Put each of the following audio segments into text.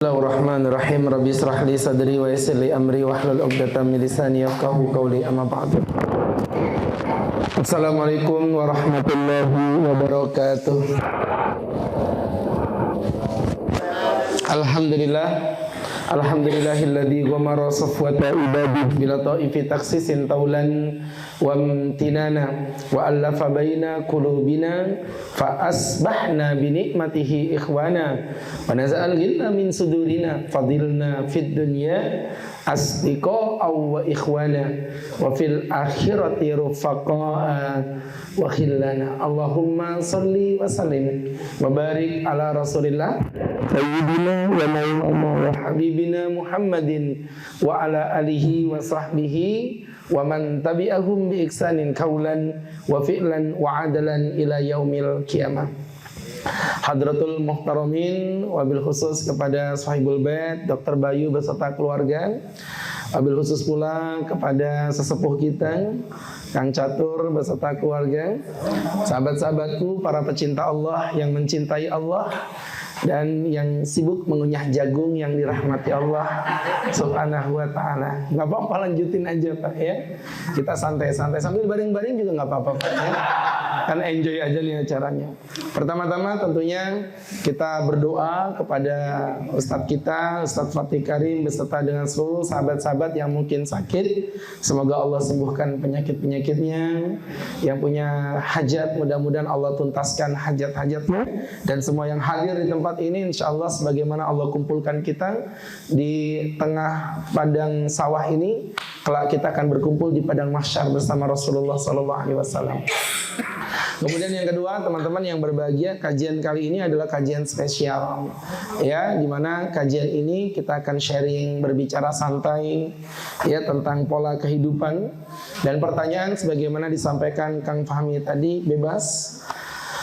Bismillahirrahmanirrahim. Rabbi israh li sadri wa yassir li amri wahlul 'uqdatam min lisani yafqahu qawli. Amma ba'du. Assalamualaikum warahmatullahi wabarakatuh. Alhamdulillahilladzi ghamara safwata ibadihi bila ta'ifi taksisin taulan wa amtinana wa allafa baina qulubina fa asbahna bi ni'matihi ikhwana wa naza'al ghilla min sudurina fadilna fid dunya asdiqa wa ikhwana wa fil akhirati rufaqaa wa khillana. Allahumma salli wa sallim wa barik ala rasulillah sayyidina wa maulana wa habibina Muhammadin wa ala alihi wa sahbihi wa man tabi'ahum bi ihsanin kaulan wa fi'lan wa adalan ila yaumil qiyamah. Hadratul muhtaramin, wabil khusus kepada sahibul bait Dr. Bayu beserta keluarga, wabil khusus pula kepada sesepuh kita Kang Catur beserta keluarga, sahabat-sahabatku para pecinta Allah yang mencintai Allah dan yang sibuk mengunyah jagung yang dirahmati Allah Subhanahu wa ta'ala. Gak apa-apa, lanjutin aja Pak ya. Kita santai-santai sambil baring-baring juga gak apa-apa Pak ya. Kan enjoy aja nih acaranya. Pertama-tama tentunya kita berdoa kepada Ustadz kita, Ustadz Fatih Karim beserta dengan seluruh sahabat-sahabat yang mungkin sakit. Semoga Allah sembuhkan penyakit-penyakitnya. Yang punya hajat, mudah-mudahan Allah tuntaskan hajat-hajatnya. Dan semua yang hadir di tempat ini insya Allah sebagaimana Allah kumpulkan kita di tengah padang sawah ini, kelak kita akan berkumpul di padang mahsyar bersama Rasulullah SAW. Kemudian yang kedua, teman-teman yang berbahagia, kajian kali ini adalah kajian spesial ya, dimana kajian ini kita akan sharing, berbicara santai ya tentang pola kehidupan dan pertanyaan sebagaimana disampaikan Kang Fahmi tadi bebas.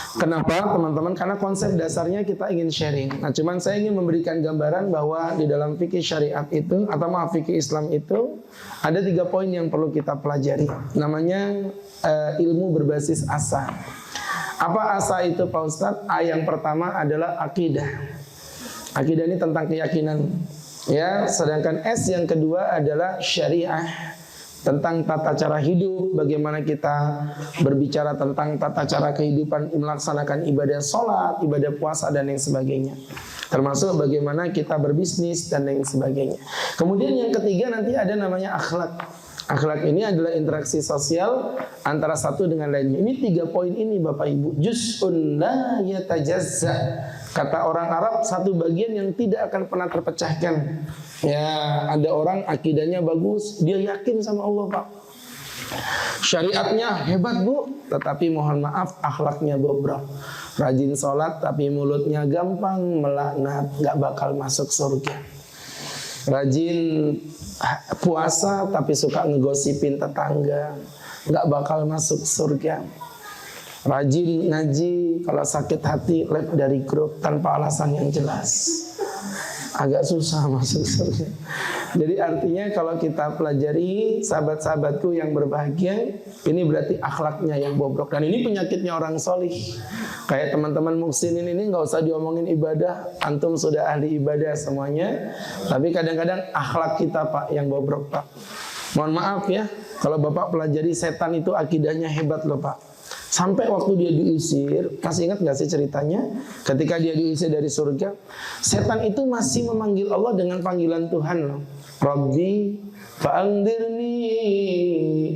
Kenapa teman-teman? Karena konsep dasarnya kita ingin sharing. Nah, cuman saya ingin memberikan gambaran bahwa di dalam fikih syariat itu, atau fikih Islam itu, ada 3 poin yang perlu kita pelajari. Namanya ilmu berbasis asa. Apa asa itu Pak Ustadz? Yang pertama adalah akidah. Akidah ini tentang keyakinan. Ya, sedangkan S yang kedua adalah syariah. Tentang tata cara hidup, bagaimana kita berbicara tentang tata cara kehidupan melaksanakan ibadah sholat, ibadah puasa dan yang sebagainya. Termasuk bagaimana kita berbisnis dan lain sebagainya. Kemudian yang ketiga nanti ada namanya akhlak. Akhlak ini adalah interaksi sosial antara satu dengan lainnya. Ini 3 poin ini Bapak Ibu. Juz'un la yatajazza. Kata orang Arab, satu bagian yang tidak akan pernah terpecahkan. Ya, ada orang akidahnya bagus, dia yakin sama Allah Pak. Syariatnya hebat Bu, tetapi mohon maaf akhlaknya bobrok. Rajin sholat tapi mulutnya gampang melaknat, gak bakal masuk surga. Rajin puasa tapi suka ngegosipin tetangga, gak bakal masuk surga. Rajin ngaji, kalau sakit hati lep dari grup tanpa alasan yang jelas, agak susah masuk surga. Jadi artinya kalau kita pelajari, sahabat-sahabatku yang berbahagia, ini berarti akhlaknya yang bobrok. Dan ini penyakitnya orang solih. Kayak teman-teman muksinin ini nggak usah diomongin ibadah, antum sudah ahli ibadah semuanya. Tapi kadang-kadang akhlak kita Pak yang bobrok Pak. Mohon maaf ya, kalau Bapak pelajari setan itu akidahnya hebat loh Pak. Sampai waktu dia diusir, masih ingat gak sih ceritanya? Ketika dia diusir dari surga, setan itu masih memanggil Allah dengan panggilan Tuhan loh. Rabbi fa'andirni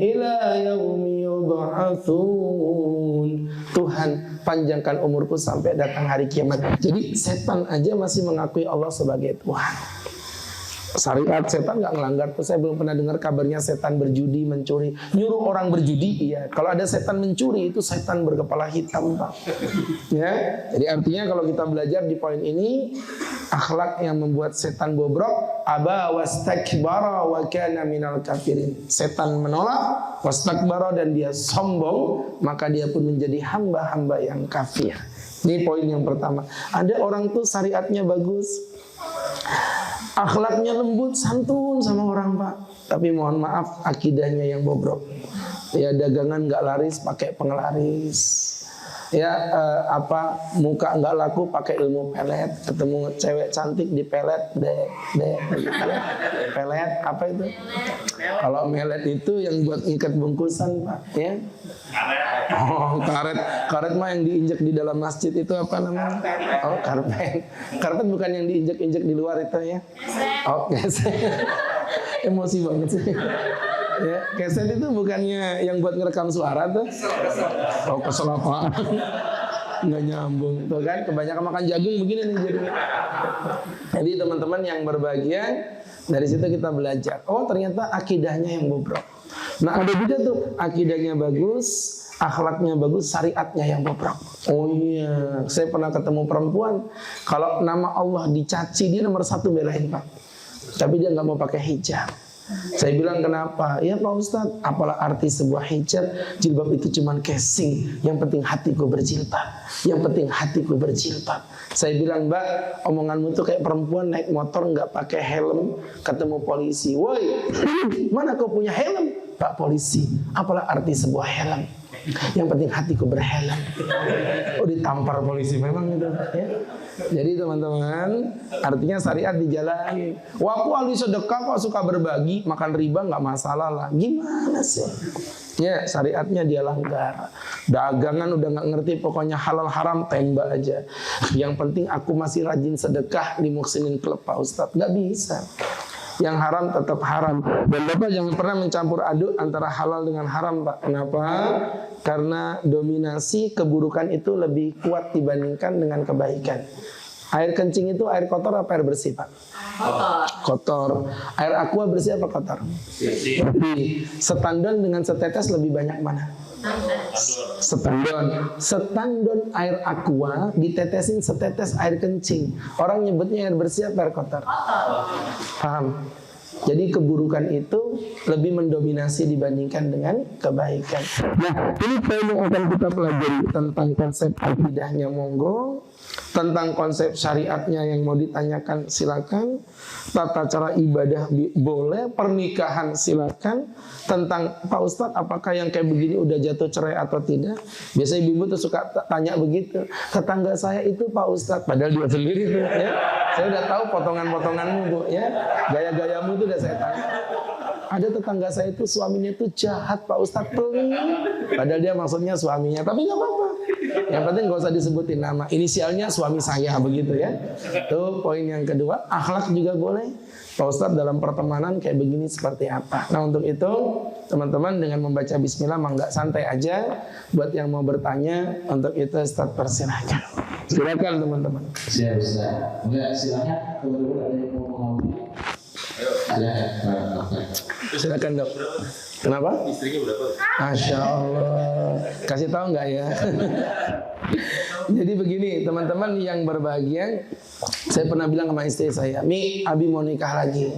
ila yaumi yub'atsun. Tuhan, panjangkan umurku sampai datang hari kiamat. Jadi setan aja masih mengakui Allah sebagai Tuhan. Syariat setan nggak ngelanggar tuh. Saya belum pernah dengar kabarnya setan berjudi, mencuri, nyuruh orang berjudi. Iya, kalau ada setan mencuri itu setan berkepala hitam Pak. Ya, jadi artinya kalau kita belajar di poin ini, akhlak yang membuat setan bobrok, aba wastakbara wa kana minal kafirin. Setan menolak, wastakbara dan dia sombong, maka dia pun menjadi hamba-hamba yang kafir. Ini poin yang pertama. Ada orang tuh syariatnya bagus, akhlaknya lembut, santun sama orang Pak, tapi mohon maaf akidahnya yang bobrok. Ya dagangan gak laris pakai penglaris, muka nggak laku pakai ilmu pelet, ketemu cewek cantik di pelet, pelet apa itu? Kalau melet itu yang buat ikat bungkusan Pak, ya. Oh, karet mah yang diinjak di dalam masjid itu apa namanya? Oh, karpet bukan yang diinjak-injak di luar itu ya. Oh, keset. Emosi banget sih. Ya, keset itu bukannya yang buat ngerekam suara tuh. Oh, kesel apaan? Nggak nyambung tuh kan, kebanyakan makan jagung begini nih jadinya. Jadi teman-teman yang berbahagia, dari situ kita belajar. Oh, ternyata akidahnya yang bobrok. Nah, ada juga tuh akidahnya bagus, akhlaknya bagus, syariatnya yang bobrok. Oh iya, saya pernah ketemu perempuan, kalau nama Allah dicaci dia nomor 1 belain Pak. Tapi dia nggak mau pakai hijab. Saya bilang kenapa? Ya Pak Ustadz, apalah arti sebuah hijab? Jilbab itu cuman casing. Yang penting hatiku berjilbab. Yang penting hatiku berjilbab. Saya bilang, Mbak, omonganmu tuh kayak perempuan naik motor nggak pakai helm ketemu polisi. Woi, mana kau punya helm? Pak polisi, apalah arti sebuah helm? Yang penting hatiku berhelm. Oh, ditampar polisi memang gitu ya. Jadi teman-teman, artinya syariat dijalani. Wah, aku ahli sedekah kok suka berbagi, makan riba nggak masalah lah. Gimana sih? Ya, syariatnya dia langgar. Dagangan udah nggak ngerti, pokoknya halal haram tembak aja. Yang penting aku masih rajin sedekah di Muhsinin Club Pak Ustadz. Nggak bisa. Yang haram tetap haram. Dan Bapak jangan pernah mencampur aduk antara halal dengan haram Pak. Kenapa? Karena dominasi keburukan itu lebih kuat dibandingkan dengan kebaikan. Air kencing itu air kotor apa air bersih Pak? Kotor. Air aqua bersih apa kotor? Bersih. Setandon dengan setetes lebih banyak mana? Setandon air aqua ditetesin setetes air kencing. Orang nyebutnya air bersih apa air kotor? Paham? Jadi keburukan itu lebih mendominasi dibandingkan dengan kebaikan. Nah, ini poin yang akan kita pelajari tentang konsep akidahnya monggo, tentang konsep syariatnya yang mau ditanyakan silakan, tata cara ibadah boleh, pernikahan silakan, tentang Pak Ustadz apakah yang kayak begini udah jatuh cerai atau tidak. Biasanya ibu tuh suka tanya begitu, tetangga saya itu Pak Ustadz, padahal dia sendiri tuh ya. Saya udah tahu potongan-potonganmu Bu ya, gaya-gayamu itu udah saya tahu. Ada tetangga saya itu suaminya itu jahat Pak Ustadz, pelit, padahal dia maksudnya suaminya, tapi nggak apa-apa. Yang penting gak usah disebutin nama, inisialnya suami saya begitu ya. Itu poin yang kedua. Akhlak juga boleh Pak Ustadz dalam pertemanan kayak begini seperti apa. Nah untuk itu teman-teman dengan membaca bismillah nggak santai aja. Buat yang mau bertanya, untuk itu Ustadz persilahkan. Silakan teman-teman. Siap Ustaz. Enggak, silakan teman-teman ada yang mau ngomong. Silakan Dok. Kenapa? Istrinya berapa? Masya Allah. Kasih tahu nggak ya? Jadi begini teman-teman yang berbahagia, saya pernah bilang sama istri saya, Mi, Abi mau nikah lagi,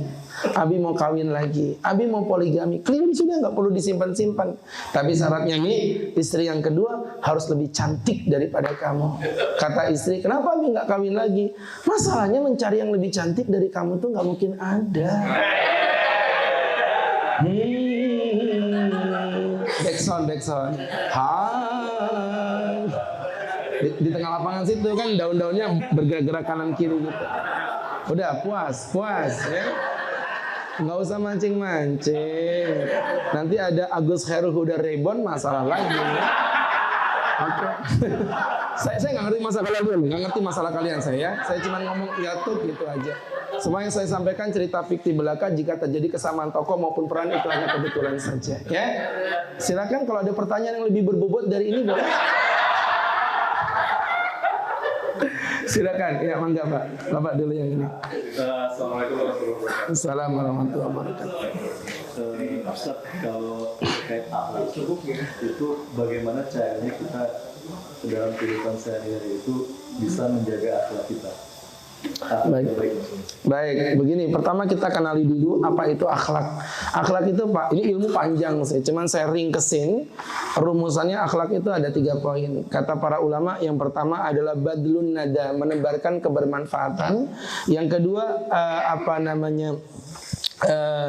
Abi mau kawin lagi, Abi mau poligami. Clear sudah, nggak perlu disimpan-simpan. Tapi syaratnya Mi, istri yang kedua harus lebih cantik daripada kamu. Kata istri, kenapa Abi nggak kawin lagi? Masalahnya mencari yang lebih cantik dari kamu tuh nggak mungkin ada. Backsound. Hai. Di tengah lapangan situ kan daun-daunnya bergerak-gerak kanan kiri gitu. Udah puas ya. Nggak usah mancing-mancing. Nanti ada Agus Heru udah Rebon masalah lagi. Oke. Saya nggak ngerti masalah kalian, nggak ngerti masalah kalian saya cuma ngomong ya tuh gitu aja. Semua yang saya sampaikan cerita fiktif belaka, jika terjadi kesamaan tokoh maupun peran itu hanya kebetulan saja. Ya, silakan kalau ada pertanyaan yang lebih berbobot dari ini boleh. Silakan, ya mangga Pak. Bapak dulu yang ini. Assalamualaikum warahmatullahi wabarakatuh. Assalamualaikum warahmatullahi wabarakatuh. Ustaz, kalau terkait akhlak itu bagaimana caranya kita dalam kehidupan sehari-hari itu bisa menjaga akhlak kita? Baik, begini. Pertama kita kenali dulu apa itu akhlak. Akhlak itu Pak, ini ilmu panjang sih. Cuman saya ringkesin. Rumusannya akhlak itu ada 3 poin. Kata para ulama, yang pertama adalah badlun nada, menebarkan kebermanfaatan. Yang kedua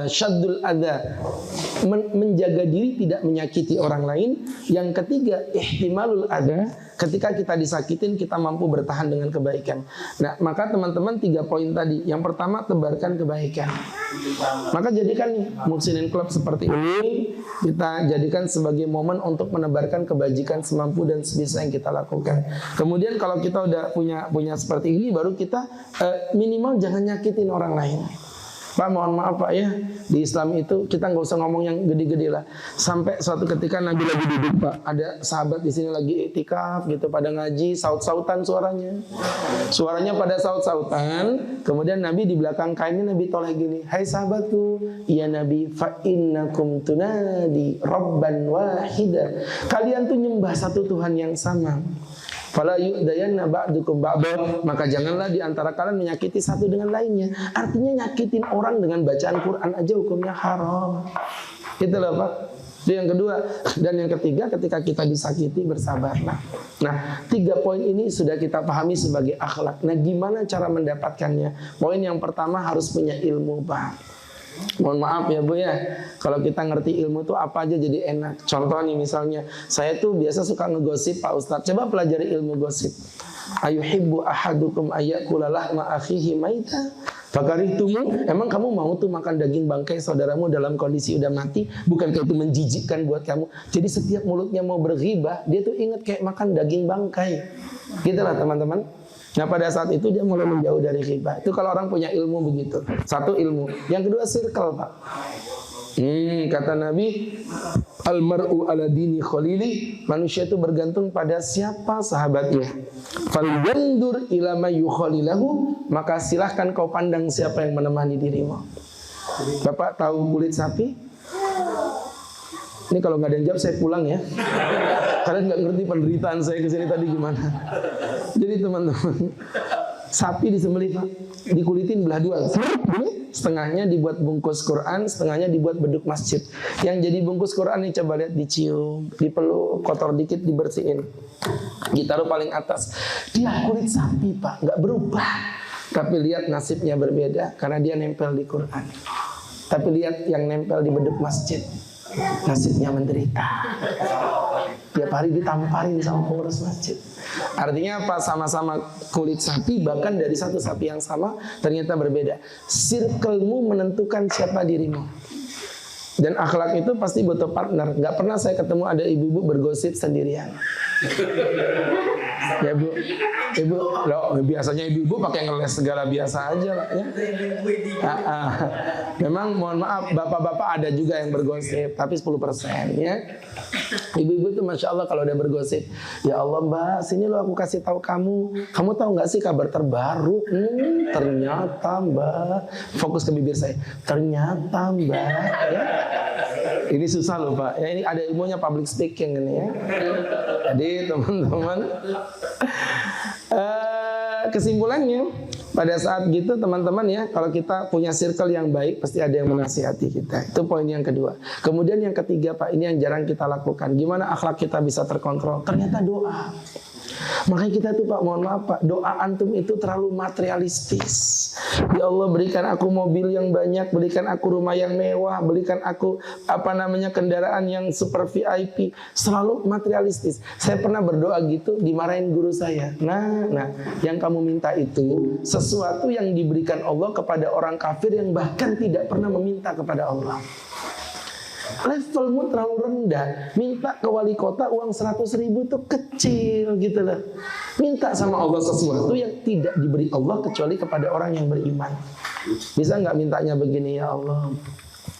syaddul adza, menjaga diri tidak menyakiti orang lain. Yang ketiga, ihtimalul adza, ketika kita disakitin kita mampu bertahan dengan kebaikan. Nah, maka teman-teman 3 poin tadi. Yang pertama, tebarkan kebaikan. Maka jadikan nih Muhsinin Club seperti ini, kita jadikan sebagai momen untuk menebarkan kebajikan semampu dan sebisa yang kita lakukan. Kemudian kalau kita udah punya seperti ini, baru kita minimal jangan nyakitin orang lain. Pak, mohon maaf Pak ya, di Islam itu kita nggak usah ngomong yang gede-gede lah. Sampai suatu ketika Nabi lagi duduk Pak, ada sahabat di sini lagi iktikaf gitu, pada ngaji, saut-sautan suaranya pada saut-sautan. Kemudian Nabi di belakang kainnya Nabi toleh gini, hai sahabatku, ya Nabi, fa innakum tunadi Rabban wahida, kalian tuh nyembah satu Tuhan yang sama. Fala yu'dayanna ba'dukum ba'd, maka janganlah di antara kalian menyakiti satu dengan lainnya. Artinya nyakitin orang dengan bacaan Quran aja hukumnya haram. Itulah Pak. Itu yang kedua. Dan yang ketiga, ketika kita disakiti, bersabarlah. Nah, 3 poin ini sudah kita pahami sebagai akhlak. Nah, gimana cara mendapatkannya? Poin yang pertama, harus punya ilmu Pak. Mohon maaf ya Bu ya, kalau kita ngerti ilmu tuh apa aja jadi enak. Contoh nih misalnya, saya tuh biasa suka ngegosip Pak Ustadz. Coba pelajari ilmu gosip. Ayuhibbu ahadukum ayyakula lahma akhihi maita fakarihtumu. Emang kamu mau tuh makan daging bangkai saudaramu dalam kondisi udah mati? Bukankah itu menjijikkan buat kamu? Jadi setiap mulutnya mau berghibah, dia tuh ingat kayak makan daging bangkai. Gitulah teman-teman. Nah pada saat itu dia mulai menjauh dari ghibah. Itu kalau orang punya ilmu begitu. Satu ilmu. Yang kedua circle Pak. Kata Nabi, almar'u ala dini khalili, manusia itu bergantung pada siapa sahabatnya. Falyandur ila ma yukhalilahu, maka silahkan kau pandang siapa yang menemani dirimu. Bapak tahu kulit sapi? Ini kalau nggak ada yang jawab saya pulang ya. Kalian nggak ngerti penderitaan saya kesini tadi gimana. Jadi teman-teman, sapi disembelih Pak, dikulitin belah dua. Setengahnya dibuat bungkus Quran, setengahnya dibuat beduk masjid. Yang jadi bungkus Quran ini coba lihat, dicium, dipeluk, kotor dikit dibersihin, ditaruh paling atas. Dia kulit sapi Pak, nggak berubah. Tapi lihat nasibnya berbeda karena dia nempel di Quran. Tapi lihat yang nempel di beduk masjid, nasibnya menderita. Tiap hari ditamparin sama pengurus masjid. Artinya apa? Sama-sama kulit sapi, bahkan dari satu sapi yang sama ternyata berbeda. Circle-mu menentukan siapa dirimu. Dan akhlak itu pasti butuh partner. Gak pernah saya ketemu ada ibu-ibu bergosip sendirian. Ya Bu, ibu, loh, biasanya ibu-ibu pakai ngeles segala biasa aja lah ya. Memang mohon maaf, bapak-bapak ada juga yang bergosip, tapi 10% ya. Ibu-ibu tuh masya Allah kalau udah bergosip, ya Allah Mbak, sini loh aku kasih tahu kamu tahu nggak sih kabar terbaru? Ternyata Mbak, fokus ke bibir saya, ternyata Mbak. Ya. Ini susah loh Pak, ya, ini ada ilmunya public speaking ini ya. Jadi teman-teman, kesimpulannya pada saat gitu teman-teman ya, kalau kita punya circle yang baik pasti ada yang menasihati kita. Itu poin yang kedua. Kemudian yang ketiga Pak, ini yang jarang kita lakukan. Gimana akhlak kita bisa terkontrol? Ternyata doa. Makanya kita tuh Pak, mohon maaf Pak, doa antum itu terlalu materialistis. Ya Allah, berikan aku mobil yang banyak, berikan aku rumah yang mewah, berikan aku kendaraan yang super VIP. Selalu materialistis. Saya pernah berdoa gitu, dimarahin guru saya. Nah, yang kamu minta itu sesuatu yang diberikan Allah kepada orang kafir yang bahkan tidak pernah meminta kepada Allah. Levelmu terlalu rendah. Minta ke wali kota uang 100.000 itu kecil gitu loh. Minta sama Allah sesuatu yang tidak diberi Allah kecuali kepada orang yang beriman. Bisa nggak mintanya begini, ya Allah,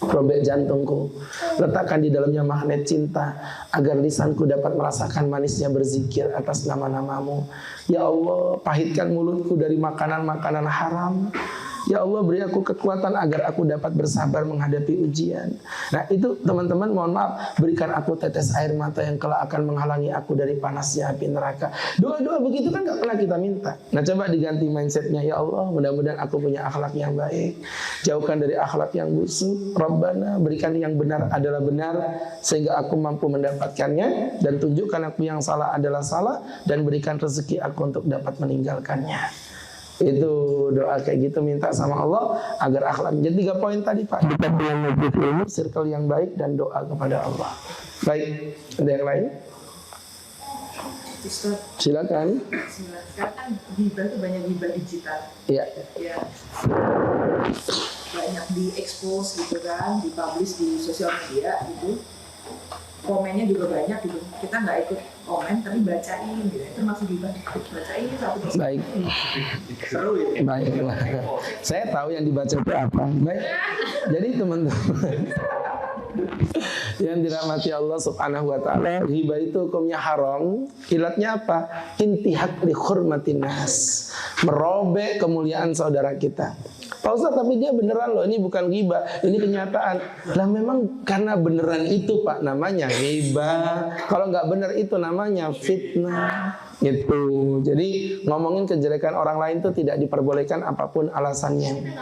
robek jantungku, letakkan di dalamnya magnet cinta agar lisanku dapat merasakan manisnya berzikir atas nama-namamu. Ya Allah, pahitkan mulutku dari makanan-makanan haram. Ya Allah, beri aku kekuatan agar aku dapat bersabar menghadapi ujian. Nah itu teman-teman, mohon maaf, berikan aku tetes air mata yang kelak akan menghalangi aku dari panasnya api neraka. Doa-doa begitu kan gak pernah kita minta. Nah coba diganti mindsetnya, ya Allah, mudah-mudahan aku punya akhlak yang baik, jauhkan dari akhlak yang busuk. Rabbana, berikan yang benar adalah benar sehingga aku mampu mendapatkannya, dan tunjukkan aku yang salah adalah salah, dan berikan rezeki aku untuk dapat meninggalkannya. Itu doa kayak gitu, minta sama Allah agar akhlak. Jadi 3 poin tadi Pak, dekat dengan majelis ilmu, circle yang baik, dan doa kepada Allah. Baik, ada yang lain? Ustaz, Silakan. sekarang kan hibah itu banyak hibah digital. Ya. Ya, banyak diekspos gitu kan, dipublish di sosial media gitu. Komennya juga banyak gitu. Kita nggak ikut komen tapi bacain gitu. Itu masuk hibah. Bacain satu persatu. Baik. Seru ya. Baiklah. Saya tahu yang dibaca itu apa. Baik. Jadi teman-teman yang dirahmati Allah Subhanahu wa taala, hibah itu hukumnya haram. Ilatnya apa? Intihak li hurmatin nas. Merobek kemuliaan saudara kita. Pak Ustaz, tapi dia beneran loh, ini bukan ghibah, ini kenyataan. Lah memang karena beneran itu Pak, namanya ghibah. Kalau nggak bener itu namanya fitnah. Gitu. Jadi ngomongin kejelekan orang lain itu tidak diperbolehkan apapun alasannya.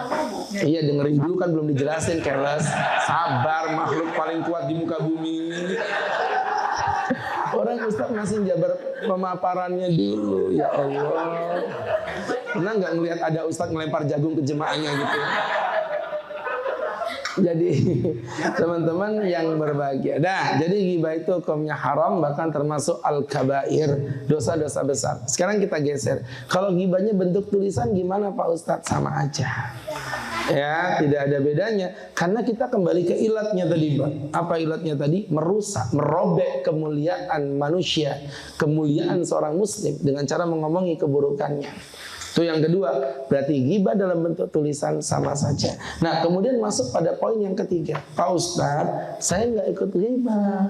Iya, dengerin dulu kan belum dijelasin, keles. Sabar, makhluk paling kuat di muka bumi. Orang Ustaz masih jabar pemaparannya dulu. Ya Allah. Pernah nggak ngelihat ada Ustaz ngelempar jagung ke jemaahnya gitu? Jadi teman-teman yang berbahagia. Nah, jadi ghibah itu hukumnya haram, bahkan termasuk al-kabair, dosa-dosa besar. Sekarang kita geser. Kalau ghibahnya bentuk tulisan gimana Pak Ustadz? Sama aja. Ya, tidak ada bedanya. Karena kita kembali ke ilatnya tadi, Pak. Apa ilatnya tadi? Merusak, merobek kemuliaan manusia, kemuliaan seorang muslim dengan cara mengomongi keburukannya. Itu yang kedua, berarti ghibah dalam bentuk tulisan sama saja. Nah, kemudian masuk pada poin yang ketiga. Pak Ustadz, saya nggak ikut ghibah.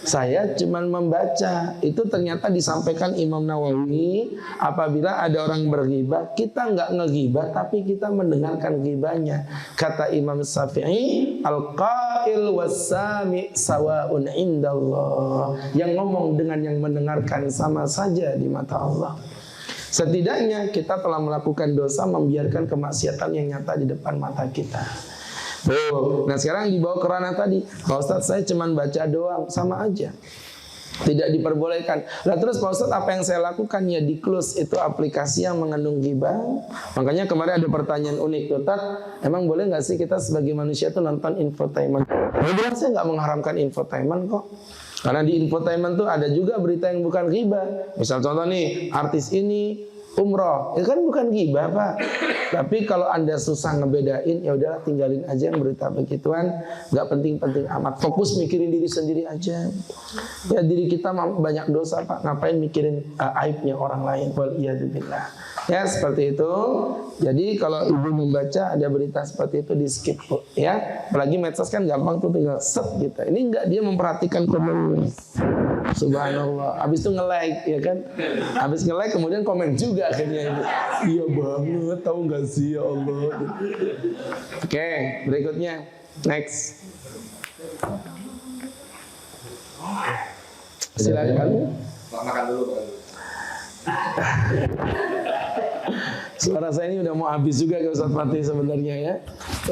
Saya cuma membaca. Itu ternyata disampaikan Imam Nawawi, apabila ada orang berghibah, kita nggak ngeghibah, tapi kita mendengarkan ghibahnya. Kata Imam Syafi'i, al-qail was-sami' sawa'un indallah. Yang ngomong dengan yang mendengarkan sama saja di mata Allah. Setidaknya kita telah melakukan dosa membiarkan kemaksiatan yang nyata di depan mata kita. Nah sekarang dibawa ke ranah tadi, Pak Ustadz saya cuma baca doang, sama aja. Tidak diperbolehkan. Nah terus Pak Ustadz apa yang saya lakukan? Ya di close itu aplikasi yang mengandung ghibah. Makanya kemarin ada pertanyaan unik, Ustadz, emang boleh nggak sih kita sebagai manusia tuh nonton infotainment? Nah, saya nggak mengharamkan infotainment kok. Karena di infotainment tuh ada juga berita yang bukan ghibah. Misal contoh nih, artis ini umroh, itu kan bukan ghibah Pak. Tapi kalau Anda susah ngebedain, ya udahlah tinggalin aja yang berita begituan, nggak penting-penting amat. Fokus mikirin diri sendiri aja. Ya diri kita banyak dosa Pak, ngapain mikirin aibnya orang lain? Waliyadzubillah. Ya seperti itu. Jadi kalau ibu membaca ada berita seperti itu di skip ya. Apalagi medsos kan gampang tuh tinggal set gitu. Ini enggak, dia memperhatikan komen. Subhanallah. Habis itu nge-like ya kan. Habis nge-like kemudian komen juga akhirnya itu. Iya banget, tahu enggak sih ya Allah. Oke, berikutnya next. Silakan. Makan dulu. Suara saya ini udah mau habis juga ke Ustaz Fatih sebenarnya ya.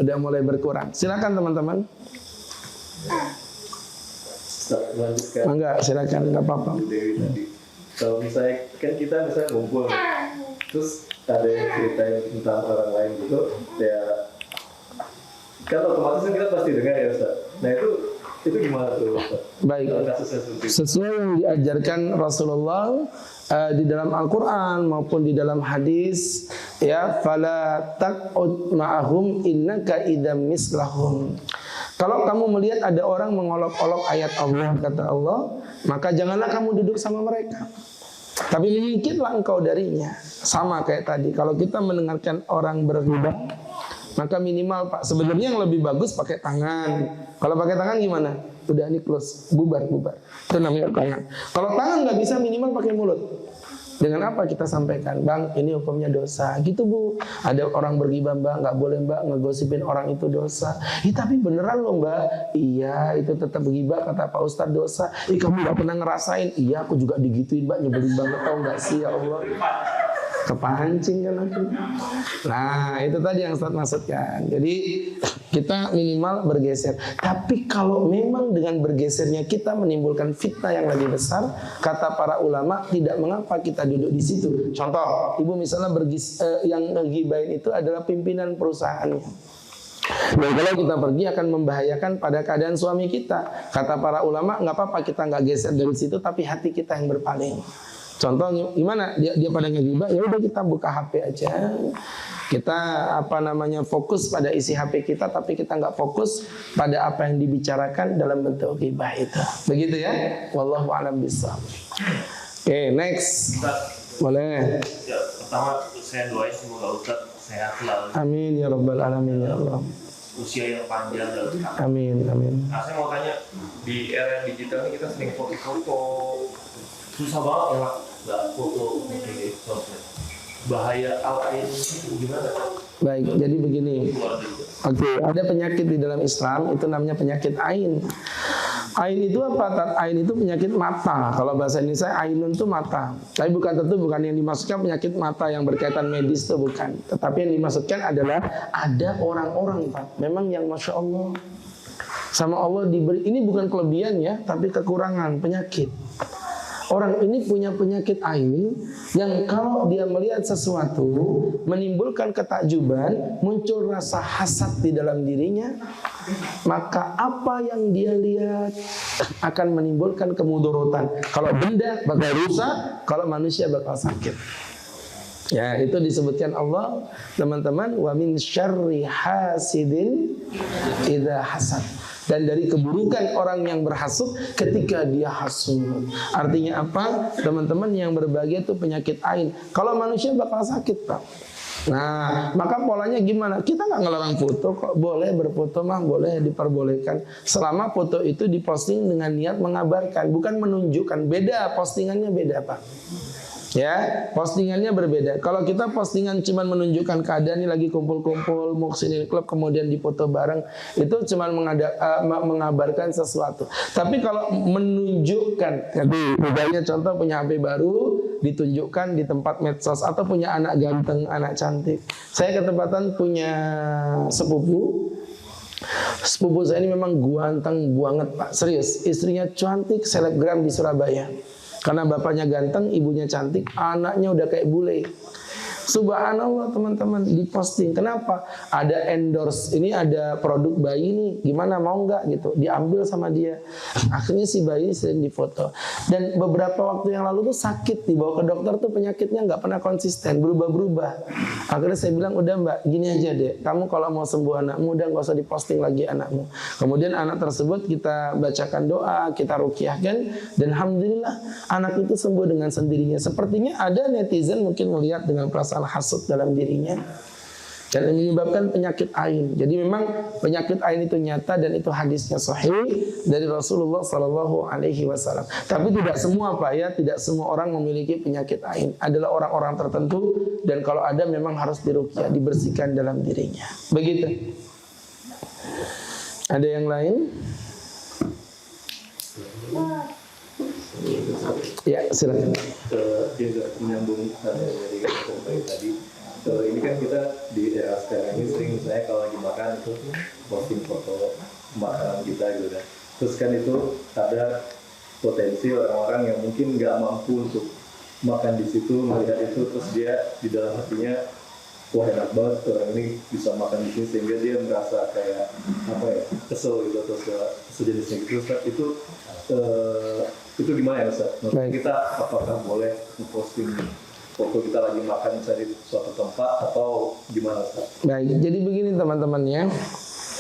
Udah mulai berkurang. Silakan teman-teman. Enggak, silakan, enggak apa-apa. Dewi tadi. Kalau misalnya kan kita misalnya ngumpul, terus ada yang ceritain tentang orang lain gitu, ya kan otomatis kan kita pasti dengar ya Ustaz. Nah itu gimana tuh Ustaz? Baik. Sesuai yang diajarkan Rasulullah di dalam Al-Quran maupun di dalam hadis, ya, fala taq'ud ma'ahum innaka idzam mislahum. Kalau kamu melihat ada orang mengolok-olok ayat Allah, kata Allah, maka janganlah kamu duduk sama mereka. Tapi menyingkirlah engkau darinya. Sama kayak tadi, kalau kita mendengarkan orang berghibah, maka minimal Pak, sebenarnya yang lebih bagus pakai tangan. Kalau pakai tangan gimana? Udah ini close, bubar. Itu namanya tangan. Kalau tangan nggak bisa, minimal pakai mulut. Dengan apa kita sampaikan, Bang, ini hukumnya dosa. Gitu Bu, ada orang berghibah Mbak, nggak boleh Mbak ngegosipin orang itu dosa. Tapi beneran loh Mbak. Iya, itu tetap ghibah kata Pak Ustadz dosa. Kamu nggak pernah ngerasain? Iya, aku juga digituin Mbak, nyebelin banget, tau nggak sih ya Allah. kepancing kan aku. Nah itu tadi yang Ustaz maksudkan. Jadi kita minimal bergeser. Tapi kalau memang dengan bergesernya kita menimbulkan fitnah yang lebih besar, kata para ulama tidak mengapa kita duduk di situ. Contoh, ibu misalnya yang ngegibain itu adalah pimpinan perusahaannya. Dan kalau kita pergi akan membahayakan pada keadaan suami kita. Kata para ulama nggak apa-apa kita nggak geser dari situ, tapi hati kita yang berpaling. Contoh gimana? Dia pada ngegibah, ya udah kita buka HP aja. Kita fokus pada isi HP kita, tapi kita nggak fokus pada apa yang dibicarakan dalam bentuk ghibah itu. Begitu ya? Wallahu a'lam bishawab. Oke, next. Boleh. Ya, pertama saya doain semoga Ustaz sehat selalu. Amin ya rabbal alamin ya Allah. Usia yang panjang dalam Islam. Amin amin. Nah, saya mau tanya, di era digital ini kita sering foto-foto, susah banget ya Pak, nggak foto di sosmed. Bahaya al-ain gimana? Baik, jadi begini. Oke, ada penyakit di dalam Islam itu namanya penyakit ain. Ain itu apa? Ain itu penyakit mata. Kalau bahasa Indonesia ainun itu mata. Tapi bukan yang dimaksudkan penyakit mata yang berkaitan medis itu bukan. Tetapi yang dimaksudkan adalah ada orang-orang Pak, memang yang Masya Allah sama Allah diberi, ini bukan kelebihan ya, tapi kekurangan, penyakit. Orang ini punya penyakit ain yang kalau dia melihat sesuatu menimbulkan ketakjuban, muncul rasa hasad di dalam dirinya, maka apa yang dia lihat akan menimbulkan kemudorotan. Kalau benda bakal rusak, kalau manusia bakal sakit. Ya, itu disebutkan Allah, teman-teman, wa min syarri hasidin idza hasad. Dan dari keburukan orang yang berhasud ketika dia hasud. Artinya apa? Teman-teman yang berbahagia itu penyakit ain. Kalau manusia bakal sakit Pak. Nah, maka polanya gimana? Kita nggak ngelarang foto kok. Boleh berfoto mah, boleh diperbolehkan. Selama foto itu diposting dengan niat mengabarkan, bukan menunjukkan. Beda, postingannya beda Pak. Ya, postingannya berbeda. Kalau kita postingan cuma menunjukkan keadaan ini lagi kumpul-kumpul Muhsinin Club kemudian dipoto bareng, itu cuma mengabarkan sesuatu. Tapi kalau menunjukkan, jadi misalnya contoh punya HP baru ditunjukkan di tempat medsos atau punya anak ganteng, anak cantik. Saya ketempatan punya sepupu saya ini memang ganteng banget Pak, serius. Istrinya cantik, selebgram di Surabaya. Karena bapaknya ganteng, ibunya cantik, anaknya udah kayak bule. Subhanallah teman-teman, diposting. Kenapa? Ada endorse, ini ada produk bayi nih, gimana mau nggak gitu? Diambil sama dia. Akhirnya si bayi sering difoto. Dan beberapa waktu yang lalu tuh sakit, dibawa ke dokter tuh penyakitnya nggak pernah konsisten, berubah-berubah. Akhirnya saya bilang, udah Mbak, gini aja deh. Kamu kalau mau sembuh anakmu, udah nggak usah diposting lagi anakmu. Kemudian anak tersebut kita bacakan doa, kita ruqyahkan, dan alhamdulillah anak itu sembuh dengan sendirinya. Sepertinya ada netizen mungkin melihat dengan perasaan hasud dalam dirinya dan menyebabkan penyakit ain. Jadi memang penyakit ain itu nyata dan itu hadisnya sahih dari Rasulullah Sallallahu Alaihi Wasallam. Tapi tidak semua Pak ya, tidak semua orang memiliki penyakit ain. Adalah orang-orang tertentu dan kalau ada memang harus diruqyah, dibersihkan dalam dirinya. Begitu. Ada yang lain? Ya, silakan. Menyambung dari kata tadi. Ini kan kita di era sekarang ini sering misalnya kalau lagi makan itu posting foto makanan kita gitu kan. Terus kan itu ada potensi orang-orang yang mungkin nggak mampu untuk makan di situ, melihat itu, terus dia di dalam hatinya wah enak banget orang ini bisa makan di sini, sehingga dia merasa kayak kesel gitu atau sejenisnya gitu. Itu gimana ya Ustaz? Kita apakah boleh memposting foto kita lagi makan di suatu tempat atau gimana Ustaz? Baik, jadi begini teman-teman ya.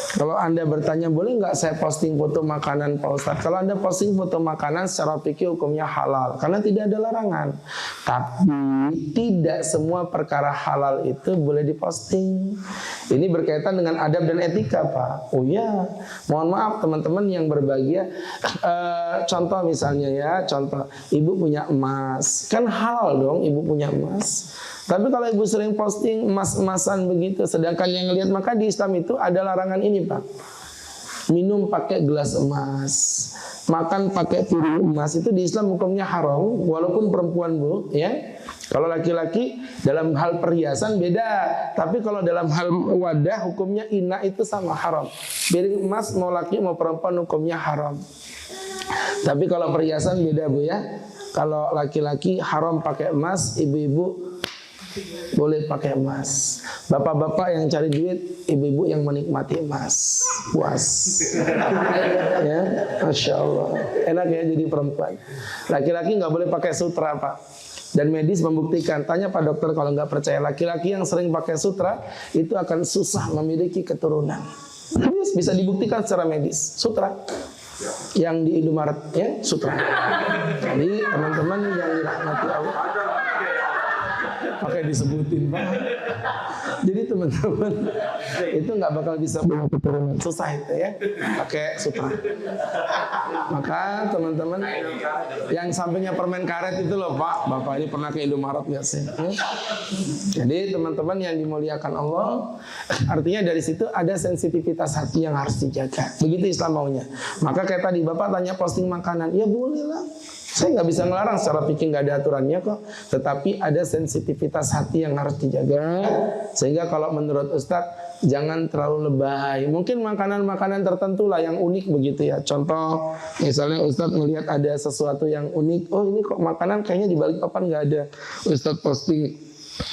Kalau Anda bertanya boleh nggak saya posting foto makanan Pak Ustadz? Kalau Anda posting foto makanan secara fikih hukumnya halal karena tidak ada larangan. Tapi tidak semua perkara halal itu boleh diposting. Ini berkaitan dengan adab dan etika Pak. Oh ya, mohon maaf teman-teman yang berbahagia. Contoh misalnya ya, contoh ibu punya emas, kan halal dong ibu punya emas. Tapi kalau ibu sering posting emas-emasan begitu, sedangkan yang lihat, maka di Islam itu ada larangan ini Pak. Minum pakai gelas emas, makan pakai piring emas, itu di Islam hukumnya haram, walaupun perempuan Bu, ya. Kalau laki-laki dalam hal perhiasan beda, tapi kalau dalam hal wadah hukumnya ina itu sama haram. Piring emas mau laki mau perempuan hukumnya haram. Tapi kalau perhiasan beda Bu ya. Kalau laki-laki haram pakai emas, ibu-ibu boleh pakai emas. Bapak-bapak yang cari duit, ibu-ibu yang menikmati emas. Puas. Ya, Masya Allah. Enak ya jadi perempuan. Laki-laki nggak boleh pakai sutra Pak. Dan medis membuktikan, tanya Pak Dokter kalau nggak percaya, laki-laki yang sering pakai sutra itu akan susah memiliki keturunan. Terus bisa dibuktikan secara medis. Sutra yang di Indomaret ya, sutra. Jadi teman-teman yang dirahmati Allah, pakai disebutin Pak. Jadi teman-teman itu nggak bakal bisa punya keturunan, susah itu ya, pakai sutra. Maka teman-teman yang sampingnya permen karet itu loh Pak, Bapak ini pernah ke Indomaret nggak sih? Jadi teman-teman yang dimuliakan Allah, artinya dari situ ada sensitivitas hati yang harus dijaga. Begitu Islam maunya. Maka kayak tadi Bapak tanya posting makanan, ya boleh lah. Saya nggak bisa ngelarang, secara fikih nggak ada aturannya kok. Tetapi ada sensitivitas hati yang harus dijaga. Sehingga kalau menurut Ustadz jangan terlalu lebay. Mungkin makanan-makanan tertentu lah yang unik begitu ya. Contoh misalnya Ustadz melihat ada sesuatu yang unik. Oh ini kok makanan kayaknya di Balikpapan nggak ada. Ustadz posting.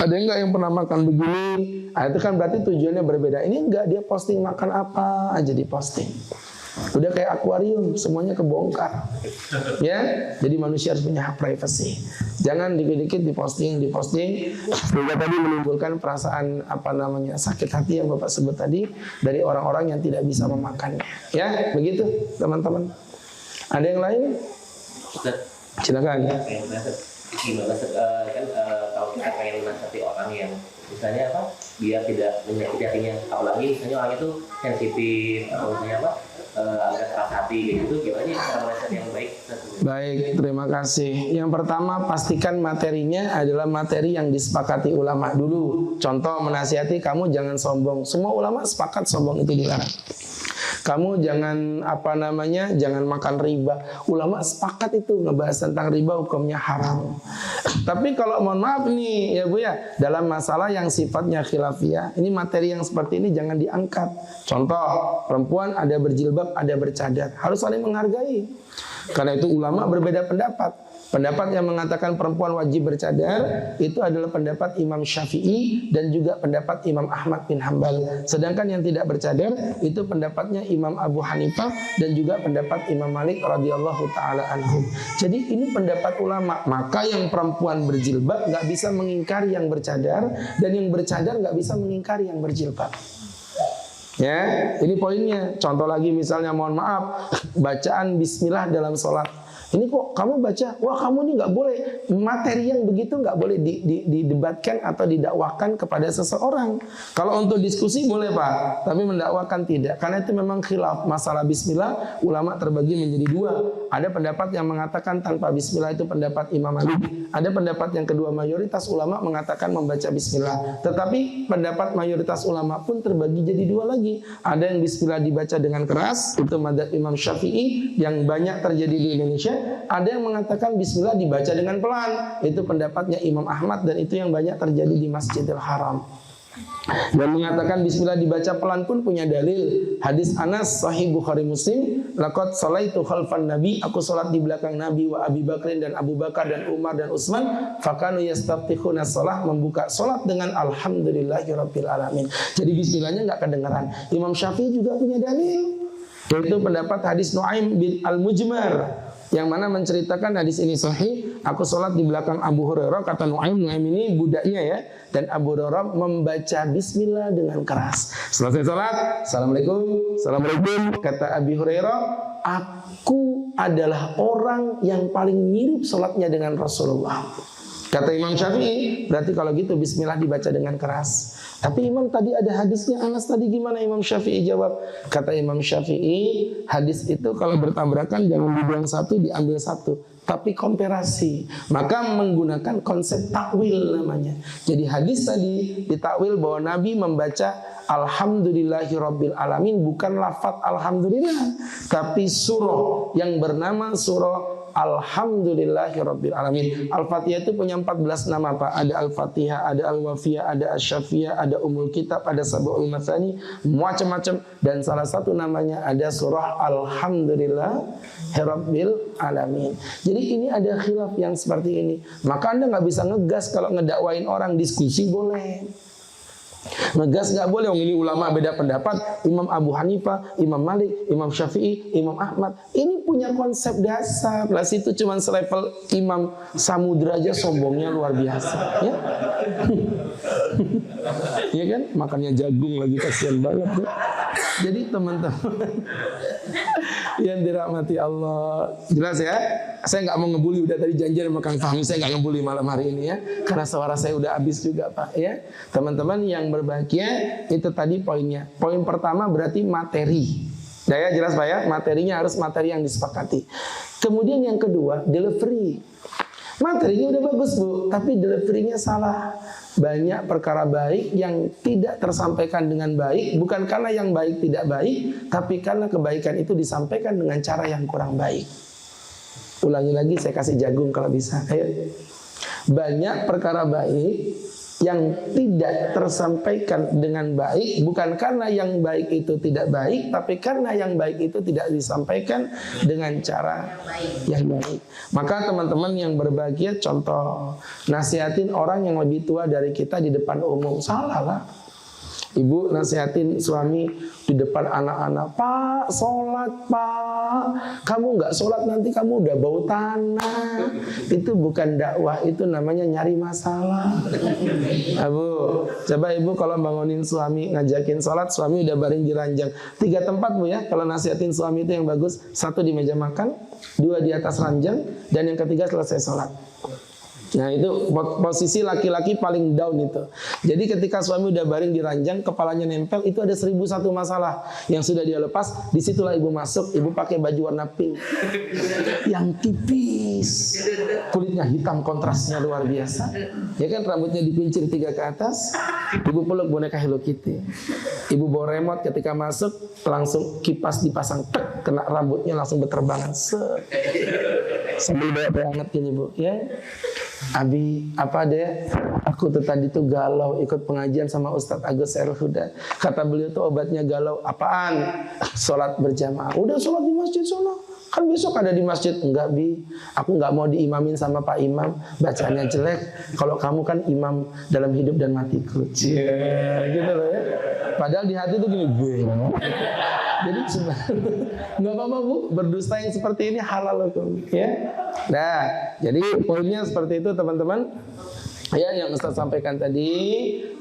Ada enggak yang pernah makan begini? Nah, itu kan berarti tujuannya berbeda. Ini enggak, dia posting makan apa aja di posting. Udah kayak akuarium, semuanya kebongkar. Ya, jadi manusia harus punya hak privasi. Jangan dikit-dikit diposting, sehingga tadi menimbulkan perasaan sakit hati yang Bapak sebut tadi dari orang-orang yang tidak bisa memakannya. Ya, begitu teman-teman. Ada yang lain? Silakan. Gimana kan kalau kita pengen menasihati orang yang misalnya biar tidak menyakiti hatinya, apalagi misalnya orang itu sensitif atau misalnya agak keras hati gitu, gimana sih cara menasihati yang baik? Baik, terima kasih. Yang pertama, pastikan materinya adalah materi yang disepakati ulama dulu. Contoh menasihati, kamu jangan sombong. Semua ulama sepakat sombong itu dilarang. Kamu jangan jangan makan riba. Ulama sepakat itu ngebahas tentang riba hukumnya haram. Tapi kalau mohon maaf nih ya Bu ya, dalam masalah yang sifatnya khilafiyah, ini materi yang seperti ini jangan diangkat. Contoh, perempuan ada berjilbab, ada bercadar, harus saling menghargai. Karena itu ulama berbeda pendapat. Pendapat yang mengatakan perempuan wajib bercadar itu adalah pendapat Imam Syafi'i dan juga pendapat Imam Ahmad bin Hambal. Sedangkan yang tidak bercadar itu pendapatnya Imam Abu Hanifah dan juga pendapat Imam Malik radhiyallahu taala anhum. Jadi ini pendapat ulama. Maka yang perempuan berjilbab nggak bisa mengingkari yang bercadar, dan yang bercadar nggak bisa mengingkari yang berjilbab. Ya, ini poinnya. Contoh lagi misalnya, mohon maaf, bacaan bismillah dalam sholat. Ini kok kamu baca, wah kamu ini nggak boleh, materi yang begitu nggak boleh didebatkan atau didakwakan kepada seseorang. Kalau untuk diskusi boleh Pak, tapi mendakwakan tidak. Karena itu memang khilaf. Masalah bismillah, ulama terbagi menjadi dua. Ada pendapat yang mengatakan tanpa bismillah, itu pendapat Imam Malik. Ada pendapat yang kedua, mayoritas ulama mengatakan membaca bismillah. Tetapi pendapat mayoritas ulama pun terbagi jadi dua lagi. Ada yang bismillah dibaca dengan keras, itu madzhab Imam Syafi'i yang banyak terjadi di Indonesia. Ada yang mengatakan bismillah dibaca dengan pelan, itu pendapatnya Imam Ahmad, dan itu yang banyak terjadi di Masjidil Haram. Dan mengatakan bismillah dibaca pelan pun punya dalil. Hadis Anas sahih Bukhari Muslim, laqad shalaitu khalfan nabi, aku salat di belakang Nabi wa Abi Bakrin dan Abu Bakar dan Umar dan Utsman, fakanu yastaftihuna shalah, membuka salat dengan alhamdulillahirabbil alamin. Jadi bismillahnya enggak kedengaran. Imam Syafi'i juga punya dalil, yaitu pendapat hadis Nuaim bin Al-Mujmar, yang mana menceritakan hadis ini sahih. Aku sholat di belakang Abu Hurairah, kata Nuaim ini budaknya ya, dan Abu Hurairah membaca bismillah dengan keras. Selesai sholat, assalamualaikum, assalamualaikum, kata Abu Hurairah, aku adalah orang yang paling mirip sholatnya dengan Rasulullah. Kata Imam Syafi'i, berarti kalau gitu bismillah dibaca dengan keras. Tapi Imam tadi ada hadisnya Anas tadi, gimana Imam Syafi'i jawab? Kata Imam Syafi'i, hadis itu kalau bertabrakan jangan dibuang satu, diambil satu, tapi komparasi. Maka menggunakan konsep takwil namanya. Jadi hadis tadi ditakwil bahwa Nabi membaca alhamdulillahirabbil alamin, bukan lafaz alhamdulillah, tapi surah yang bernama surah Alhamdulillahirabbil alamin. Al-Fatihah itu punya 14 nama Pak. Ada Al-Fatihah, ada Al-Wafiyah, ada Asy-Syafiyah, ada Ummul Kitab, ada Sab'ul Matsani, macam-macam, dan salah satu namanya ada surah Alhamdulillahirabbil alamin. Jadi ini ada khilaf yang seperti ini. Maka Anda nggak bisa ngegas kalau ngedakwain orang. Diskusi boleh, ngegas nggak boleh. Ini ulama beda pendapat. Imam Abu Hanifah, Imam Malik, Imam Syafi'i, Imam Ahmad. Ini punya konsep dasar. Plus itu cuma selevel Imam Samudra aja sombongnya luar biasa. Ya, ya kan? Makannya jagung lagi, kasihan banget. Ya. Jadi teman-teman yang dirahmati Allah, jelas ya. Saya nggak mau ngebully, udah tadi janjian sama Kang Fahmi, saya nggak ngebully malam hari ini ya, karena suara saya udah habis juga Pak ya. Teman-teman yang berbahagia, itu tadi poinnya. Poin pertama berarti materi. Ya jelas Pak ya, materinya harus materi yang disepakati. Kemudian yang kedua, delivery. Materinya udah bagus Bu, tapi deliverynya salah. Banyak perkara baik yang tidak tersampaikan dengan baik, bukan karena yang baik tidak baik, tapi karena kebaikan itu disampaikan dengan cara yang kurang baik. Ulangi lagi, saya kasih jagung kalau bisa. Ayo. Banyak perkara baik yang tidak tersampaikan dengan baik, bukan karena yang baik itu tidak baik, tapi karena yang baik itu tidak disampaikan dengan cara yang baik. Maka teman-teman yang berbahagia, contoh, nasihatin orang yang lebih tua dari kita di depan umum, salah lah. Ibu nasihatin suami di depan anak-anak, Pak, sholat Pak, kamu nggak sholat nanti kamu udah bau tanah. Itu bukan dakwah, itu namanya nyari masalah. Bu, coba ibu kalau bangunin suami, ngajakin sholat, suami udah baring di ranjang. 3 tempat Bu ya, kalau nasihatin suami itu yang bagus. 1 di meja makan, 2 di atas ranjang, dan yang ketiga selesai sholat. Nah itu posisi laki-laki paling down itu. Jadi ketika suami udah baring di ranjang, kepalanya nempel, itu ada 1001 masalah yang sudah dia lepas. Disitulah ibu masuk, ibu pakai baju warna pink yang tipis, kulitnya hitam, kontrasnya luar biasa. Ya kan, rambutnya dipincir 3 ke atas. Ibu peluk boneka Hello Kitty. Ibu bawa remote, ketika masuk langsung kipas dipasang, tek, kena rambutnya langsung berterbangan. Sambil bawa teh hangat gini Bu, ya. Abi, apa deh? Aku tuh tadi tuh galau ikut pengajian sama Ustadz Agus Serul Huda. Kata beliau tuh obatnya galau. Apaan? Sholat berjamaah. Udah sholat di masjid sana. Kan besok ada di masjid. Enggak Bi, aku nggak mau diimamin sama Pak Imam. Bacanya jelek. Kalau kamu kan imam dalam hidup dan matiku. Gitu loh ya. Padahal di hati tuh gini, jadi sebenarnya nggak apa-apa Bu, berdusta yang seperti ini halal loh ya. Nah, jadi poinnya seperti itu teman-teman. Ya, yang Ustaz sampaikan tadi.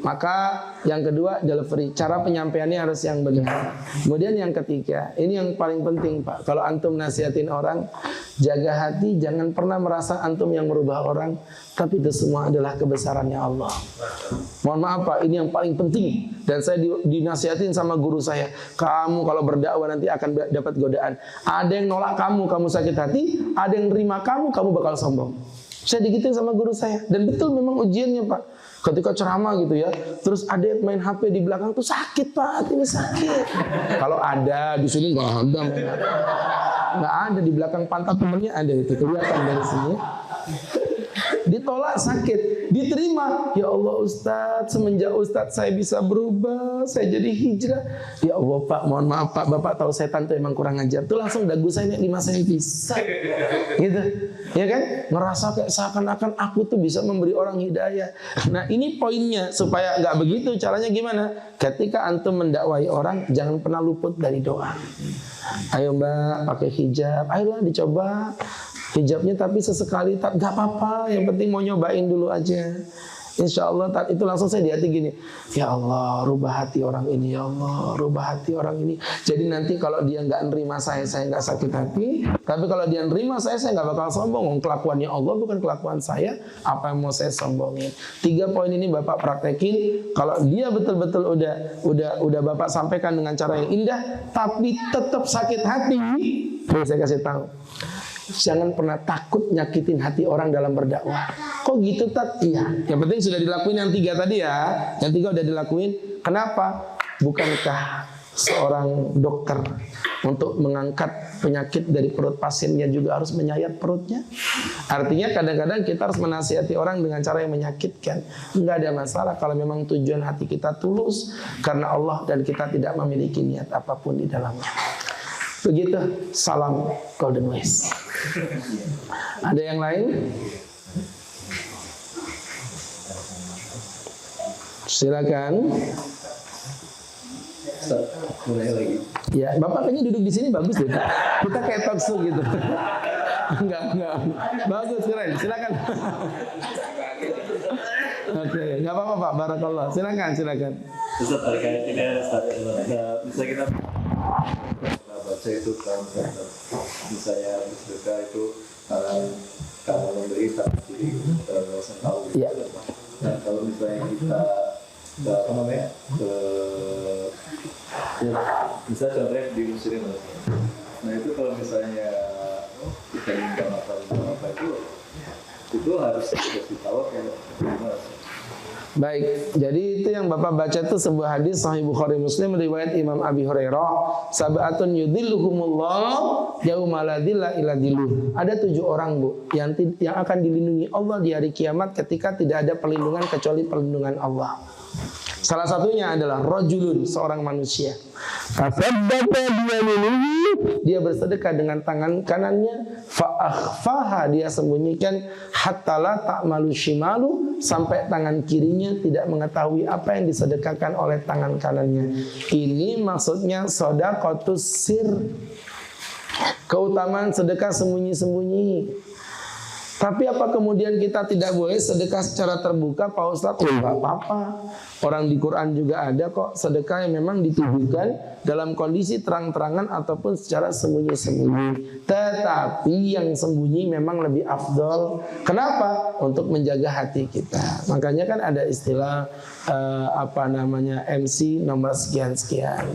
Maka yang kedua, delivery, cara penyampaiannya harus yang benar. Kemudian yang ketiga, ini yang paling penting Pak. Kalau antum nasihatin orang, jaga hati, jangan pernah merasa antum yang merubah orang, tapi itu semua adalah kebesarannya Allah. Mohon maaf Pak, ini yang paling penting. Dan saya dinasihatin sama guru saya, kamu kalau berdakwah nanti akan dapat godaan. Ada yang nolak kamu, kamu sakit hati. Ada yang nerima kamu, kamu bakal sombong. Saya digituin sama guru saya. Dan betul memang ujiannya Pak. Ketika ceramah gitu ya, terus ada yang main HP di belakang tuh sakit Pak, ini sakit. Kalau ada di sini nggak ada, nggak ada di belakang pantat temennya ada, itu kelihatan dari sini. Ditolak sakit, diterima. Ya Allah Ustadz, semenjak Ustadz saya bisa berubah, saya jadi hijrah. Ya Allah Pak, mohon maaf Pak, Bapak tahu setan tuh emang kurang ajar. Tuh langsung dagu saya naik 5 cm. Gitu, ya kan? Ngerasa kayak seakan-akan aku tuh bisa memberi orang hidayah. Nah ini poinnya, supaya nggak begitu. Caranya gimana? Ketika antum mendakwai orang, jangan pernah luput dari doa. Ayo Mbak, pakai hijab. Ayolah dicoba hijabnya, tapi sesekali tak, gak apa-apa, yang penting mau nyobain dulu aja. Insya Allah itu langsung saya di hati gini, ya Allah rubah hati orang ini, ya Allah rubah hati orang ini. Jadi nanti kalau dia nggak nerima saya nggak sakit hati. Tapi kalau dia nerima saya nggak bakal sombong. Kelakuannya Allah bukan kelakuan saya. Apa yang mau saya sombongin? 3 poin ini Bapak praktekin. Kalau dia betul-betul udah Bapak sampaikan dengan cara yang indah, tapi tetap sakit hati, saya kasih tahu. Jangan pernah takut nyakitin hati orang dalam berdakwah. Kok gitu Tat? Iya. Yang penting sudah dilakuin yang 3 tadi ya. Yang 3 udah dilakuin. Kenapa? Bukankah seorang dokter untuk mengangkat penyakit dari perut pasiennya juga harus menyayat perutnya. Artinya kadang-kadang kita harus menasihati orang dengan cara yang menyakitkan. Enggak ada masalah kalau memang tujuan hati kita tulus karena Allah dan kita tidak memiliki niat apapun di dalamnya. Begitu, salam Golden West. Ada yang lain? Silakan. Mulai lagi. Ya, Bapak kayaknya duduk di sini bagus deh. Kita kayak talk show gitu. Enggak. Bagus, keren. Silakan. Oke, enggak apa-apa Pak. Barakallah. Silakan. Ustaz, terkait ini Ustaz, bisa kita baca itu kan, misalnya bersedekah itu kalau memberi tapi tidak usah tahu. Iya. Nah, kalau misalnya kita apa namanya misalnya contohnya di muslim, nah itu kalau misalnya kita minta apa itu harus dikasih tahu kalau gimana. Baik, jadi itu yang Bapak baca itu sebuah hadis Sahih Bukhari Muslim riwayat Imam Abi Hurairah, sab'atun yudhilluhumullah yauma la dhilla illa dhilluh. Ada 7 orang Bu yang akan dilindungi Allah di hari kiamat ketika tidak ada perlindungan kecuali perlindungan Allah. Salah satunya adalah rajulun, seorang manusia. Dia bersedekah dengan tangan kanannya, fa'akhfaha, dia sembunyikan, hatta la ta'malu shimalu, sampai tangan kirinya tidak mengetahui apa yang disedekahkan oleh tangan kanannya. Ini maksudnya shadaqatus sir, keutamaan sedekah sembunyi-sembunyi. Tapi apa kemudian kita tidak boleh sedekah secara terbuka Pak Ustadz? Enggak apa-apa. Orang di Quran juga ada kok sedekah yang memang ditujukan dalam kondisi terang-terangan ataupun secara sembunyi-sembunyi. Tetapi yang sembunyi memang lebih afdol. Kenapa? Untuk menjaga hati kita. Makanya kan ada istilah MC nomor sekian-sekian.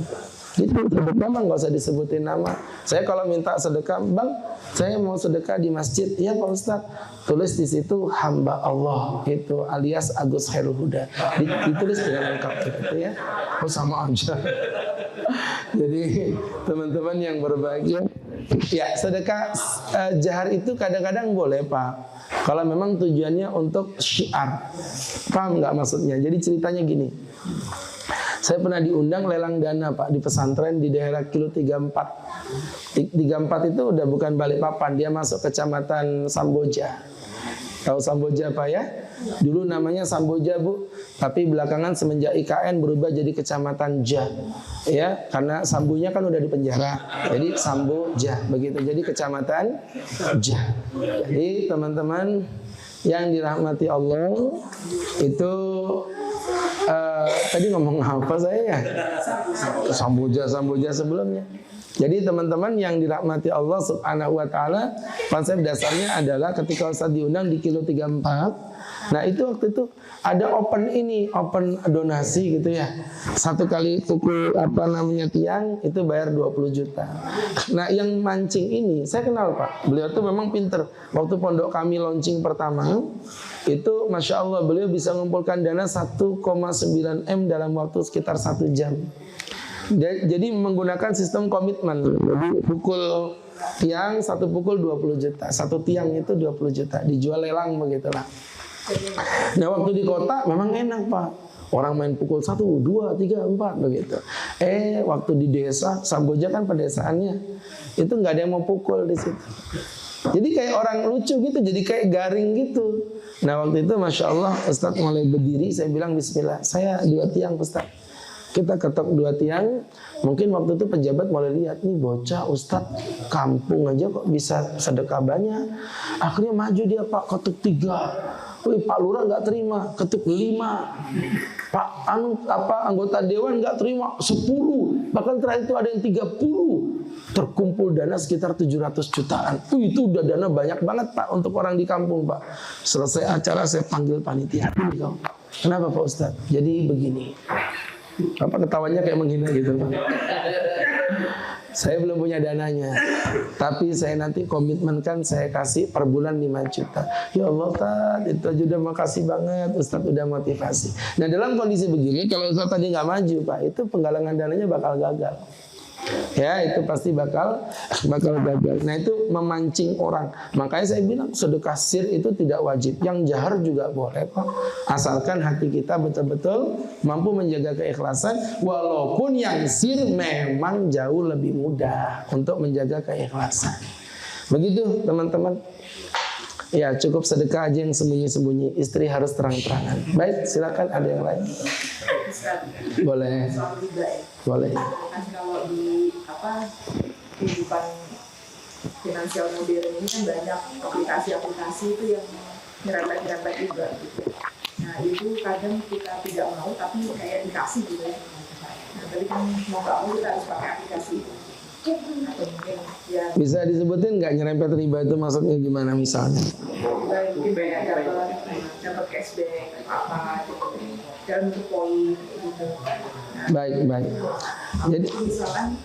Itu sedekah mah nggak usah disebutin nama. Saya kalau minta sedekah, Bang, saya mau sedekah di masjid. Iya Pak Ustadz. Tulis di situ hamba Allah itu alias Agus Khairul Huda. Ditulis dengan lengkap gitu ya. Oh sama aja. Jadi teman-teman yang berbahagia, ya sedekah jahar itu kadang-kadang boleh Pak. Kalau memang tujuannya untuk syiar. Paham nggak maksudnya? Jadi ceritanya gini. Saya pernah diundang lelang dana Pak di pesantren di daerah Kilo 34. 34 itu udah bukan Balikpapan, dia masuk kecamatan Samboja. Tahu Samboja Pak ya? Dulu namanya Samboja Bu, tapi belakangan semenjak IKN berubah jadi kecamatan Ja. Ya, karena Sambunya kan udah di penjara. Jadi Samboja begitu. Jadi kecamatan Ja. Jadi teman-teman yang dirahmati Allah itu tadi ngomong apa saya ya? Samboja sebelumnya. Jadi teman-teman yang dirahmati Allah Subhanahu wa taala, konsep dasarnya adalah ketika Ustaz diundang di Kilo 34. Nah, itu waktu itu ada open donasi gitu ya. Satu kali pukul tiang itu bayar 20 juta. Nah, yang mancing ini saya kenal Pak. Beliau tuh memang pinter. Waktu pondok kami launching pertama, itu Masya Allah beliau bisa mengumpulkan dana 1,9 M dalam waktu sekitar 1 jam. Jadi menggunakan sistem komitmen. Jadi pukul tiang, satu pukul 20 juta. Satu tiang itu 20 juta. Dijual lelang begitulah. Nah waktu di kota memang enak Pak. Orang main pukul 1, 2, 3, 4 begitu. Waktu di desa, Samboja kan pedesaannya, itu nggak ada yang mau pukul di situ. Jadi kayak orang lucu gitu, jadi kayak garing gitu. Nah waktu itu Masya Allah Ustadz mulai berdiri, saya bilang Bismillah, saya 2 tiang Ustadz. Kita ketok 2 tiang, mungkin waktu itu pejabat mulai lihat nih bocah Ustadz kampung aja kok bisa sedekah banyak. Akhirnya maju dia Pak, ketuk 3. Wih Pak Lurah nggak terima, ketuk 5. Pak anggota dewan nggak terima 10. Bahkan terakhir itu ada yang 30. Terkumpul dana sekitar 700 jutaan. Itu udah dana banyak banget Pak untuk orang di kampung Pak. Selesai acara saya panggil panitia. Kenapa Pak Ustadz? Jadi begini. Apa ketawanya kayak menghina gitu Pak. saya belum punya dananya. Tapi saya nanti komitmenkan saya kasih per bulan 5 juta. Ya Allah Ustaz, itu aja udah makasih banget. Ustaz udah motivasi. Nah dalam kondisi begini, kalau Ustaz tadi nggak maju Pak, itu penggalangan dananya bakal gagal. Ya itu pasti bakal gagal. Nah itu memancing orang. Makanya saya bilang sedekah sir itu tidak wajib. Yang jahar juga boleh kok. Asalkan hati kita betul-betul mampu menjaga keikhlasan. Walaupun yang sir memang jauh lebih mudah untuk menjaga keikhlasan. Begitu teman-teman. Ya cukup sedekah aja yang sembunyi-sembunyi. Istri harus terang-terangan. Baik silakan ada yang lain. Boleh. Soal riba ya. Boleh. Kan kalau di kehidupan finansial modern ini kan banyak aplikasi-aplikasi itu yang nyerempet-nyerempet juga gitu. Nah itu kadang kita tidak mau tapi kayak dikasih gitu ya. Nah tapi kan mau nggak mau kita harus pakai aplikasi itu. Atau mungkin ya Bisa disebutin nggak nyerempet riba itu maksudnya gimana misalnya? kita mungkin banyak dapat cashback apa gitu dalam bentuk poin gitu. Nah, Baik. Jadi misalkan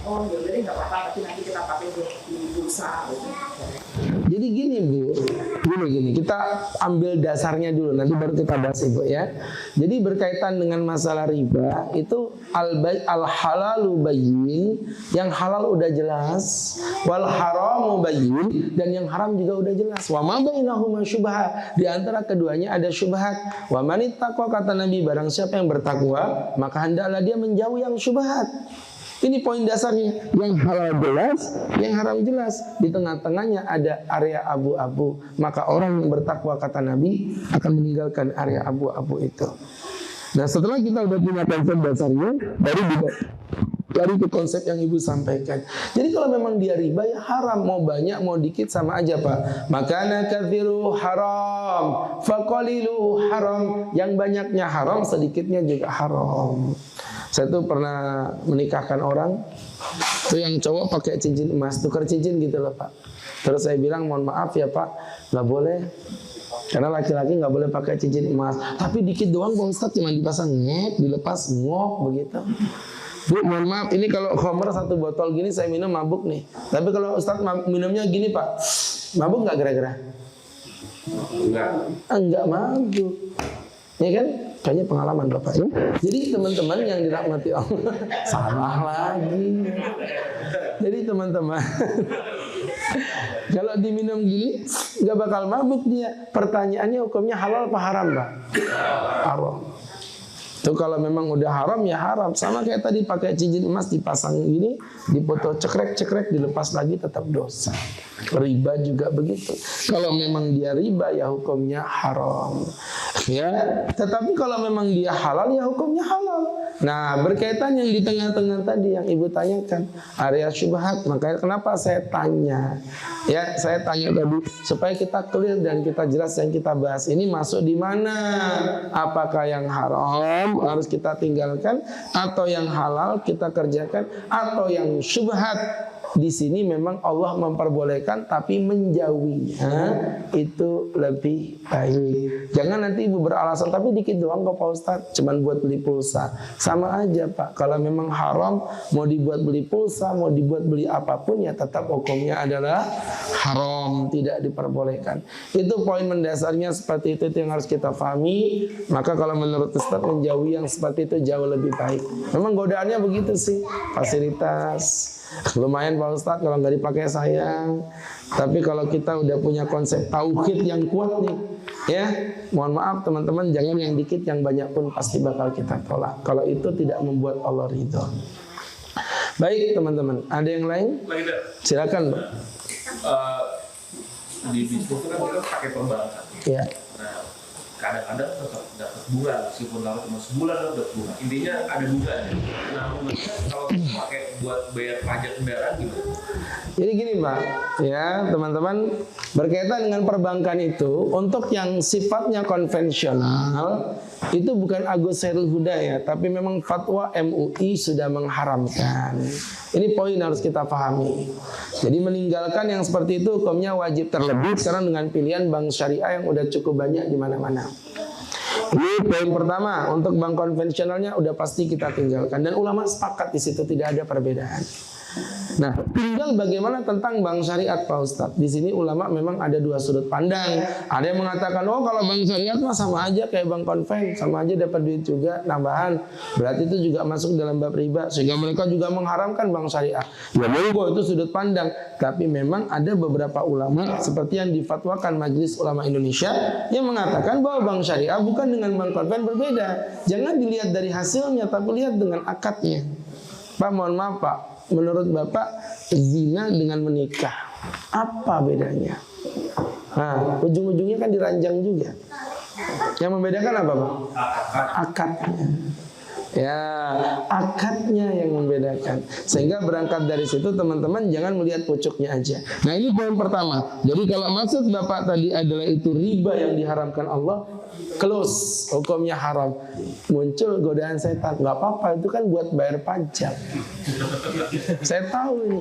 oh ya udah deh nggak apa-apa tapi nanti kita pakai di bursa gitu. Jadi gini Bu, gini kita ambil dasarnya dulu nanti baru kita bahas Ibu ya. Jadi berkaitan dengan masalah riba itu al halalu bayyin, yang halal udah jelas, wal haramu bayyin, dan yang haram juga udah jelas. Wa ma bainahuma syubhat, di antara keduanya ada syubhat. Wa man ittaqa, kata Nabi, barang siapa yang bertakwa maka hendaklah dia menjauhi yang syubhat. Ini poin dasarnya, yang halal jelas, yang haram jelas. Di tengah-tengahnya ada area abu-abu. Maka orang yang bertakwa, kata Nabi, akan meninggalkan area abu-abu itu. Nah setelah kita udah punya konsep dasarnya, baru ke konsep yang Ibu sampaikan. Jadi kalau memang dia riba ya haram, mau banyak mau dikit sama aja Pak. Makana katsiru haram, faqalilu haram. Yang banyaknya haram, sedikitnya juga haram. Saya tuh pernah menikahkan orang, tuh yang cowok pakai cincin emas, tukar cincin gitu loh Pak. Terus saya bilang mohon maaf ya Pak, nggak boleh. Karena laki-laki nggak boleh pakai cincin emas. Tapi dikit doang Pak Ustadz, cuma dipasang ngek, dilepas ngok begitu. Bu mohon maaf, ini kalau khamr 1 botol gini saya minum mabuk nih. Tapi kalau Ustadz minumnya gini Pak, mabuk nggak kira-kira? Enggak mabuk. Ya kan? Kayaknya pengalaman Bapak ya. Jadi teman-teman yang dirahmati Allah, salah lagi. Jadi teman-teman, kalau diminum gini nggak bakal mabuk dia. Pertanyaannya hukumnya halal apa haram Pak? Haram. Itu kalau memang udah haram ya haram. Sama kayak tadi pakai cincin emas dipasang gini, dipoto cekrek-cekrek dilepas lagi tetap dosa. Riba juga begitu. Kalau memang dia riba ya hukumnya haram. Ya, tetapi kalau memang dia halal ya hukumnya halal. Nah, berkaitan yang di tengah-tengah tadi yang Ibu tanyakan, area syubhat, makanya kenapa saya tanya? Ya, saya tanya tadi supaya kita clear dan kita jelas yang kita bahas ini masuk di mana? Apakah yang haram harus kita tinggalkan atau yang halal kita kerjakan atau yang syubhat? Di sini memang Allah memperbolehkan tapi menjauhinya itu lebih baik. Jangan nanti Ibu beralasan tapi dikit doang kok Pak Ustadz, cuman buat beli pulsa. Sama aja Pak, kalau memang haram mau dibuat beli pulsa, mau dibuat beli apapun ya tetap hukumnya adalah haram, tidak diperbolehkan. Itu poin mendasarnya seperti itu yang harus kita pahami. Maka kalau menurut Ustadz menjauhi yang seperti itu jauh lebih baik. Memang godaannya begitu sih, fasilitas lumayan Pak Ustadz kalau nggak dipakai sayang. Tapi kalau kita udah punya konsep tauhid yang kuat nih, ya mohon maaf teman-teman, jangan yang dikit yang banyak pun pasti bakal kita tolak. Kalau itu tidak membuat Allah ridho. Baik teman-teman, ada yang lain? Silakan Pak. Di bisnis itu kan kita pakai perbankan. Ya. Nah, kadang-kadang tetap dapat bunga, meskipun kalau cuma sebulan dapat bunga. Intinya ada bunganya. Nah, kalau pakai buat bayar pajak kendaraan gimana? Jadi gini Pak, ya teman-teman, berkaitan dengan perbankan itu untuk yang sifatnya konvensional itu bukan Agus Khairul Huda ya, tapi memang fatwa MUI sudah mengharamkan. Ini poin harus kita pahami. Jadi meninggalkan yang seperti itu hukumnya wajib, terlebih sekarang dengan pilihan bank syariah yang udah cukup banyak di mana-mana. Ini poin pertama, untuk bank konvensionalnya udah pasti kita tinggalkan dan ulama sepakat di situ tidak ada perbedaan. Nah, tinggal bagaimana tentang bank syariat Pak Ustadz. Di sini ulama memang ada dua sudut pandang. Ada yang mengatakan, oh kalau bank syariat mah sama aja kayak bank konven, sama aja dapat duit juga tambahan. Berarti itu juga masuk dalam bab riba, sehingga mereka juga mengharamkan bank syariah. Ya monggo, itu sudut pandang. Tapi memang ada beberapa ulama seperti yang difatwakan Majelis Ulama Indonesia yang mengatakan bahwa bank syariah bukan dengan bank konven, berbeda. Jangan dilihat dari hasilnya, tapi lihat dengan akadnya. Pak, mohon maaf Pak, menurut Bapak zina dengan menikah apa bedanya? Nah, ujung-ujungnya kan diranjang juga. Yang membedakan apa Pak? Akadnya. Ya, akadnya yang membedakan. Sehingga berangkat dari situ teman-teman jangan melihat pucuknya aja. Nah, ini poin pertama. Jadi kalau maksud Bapak tadi adalah itu riba yang diharamkan Allah, close, hukumnya haram. Muncul godaan setan, nggak apa-apa, itu kan buat bayar pajak. Saya tahu ini.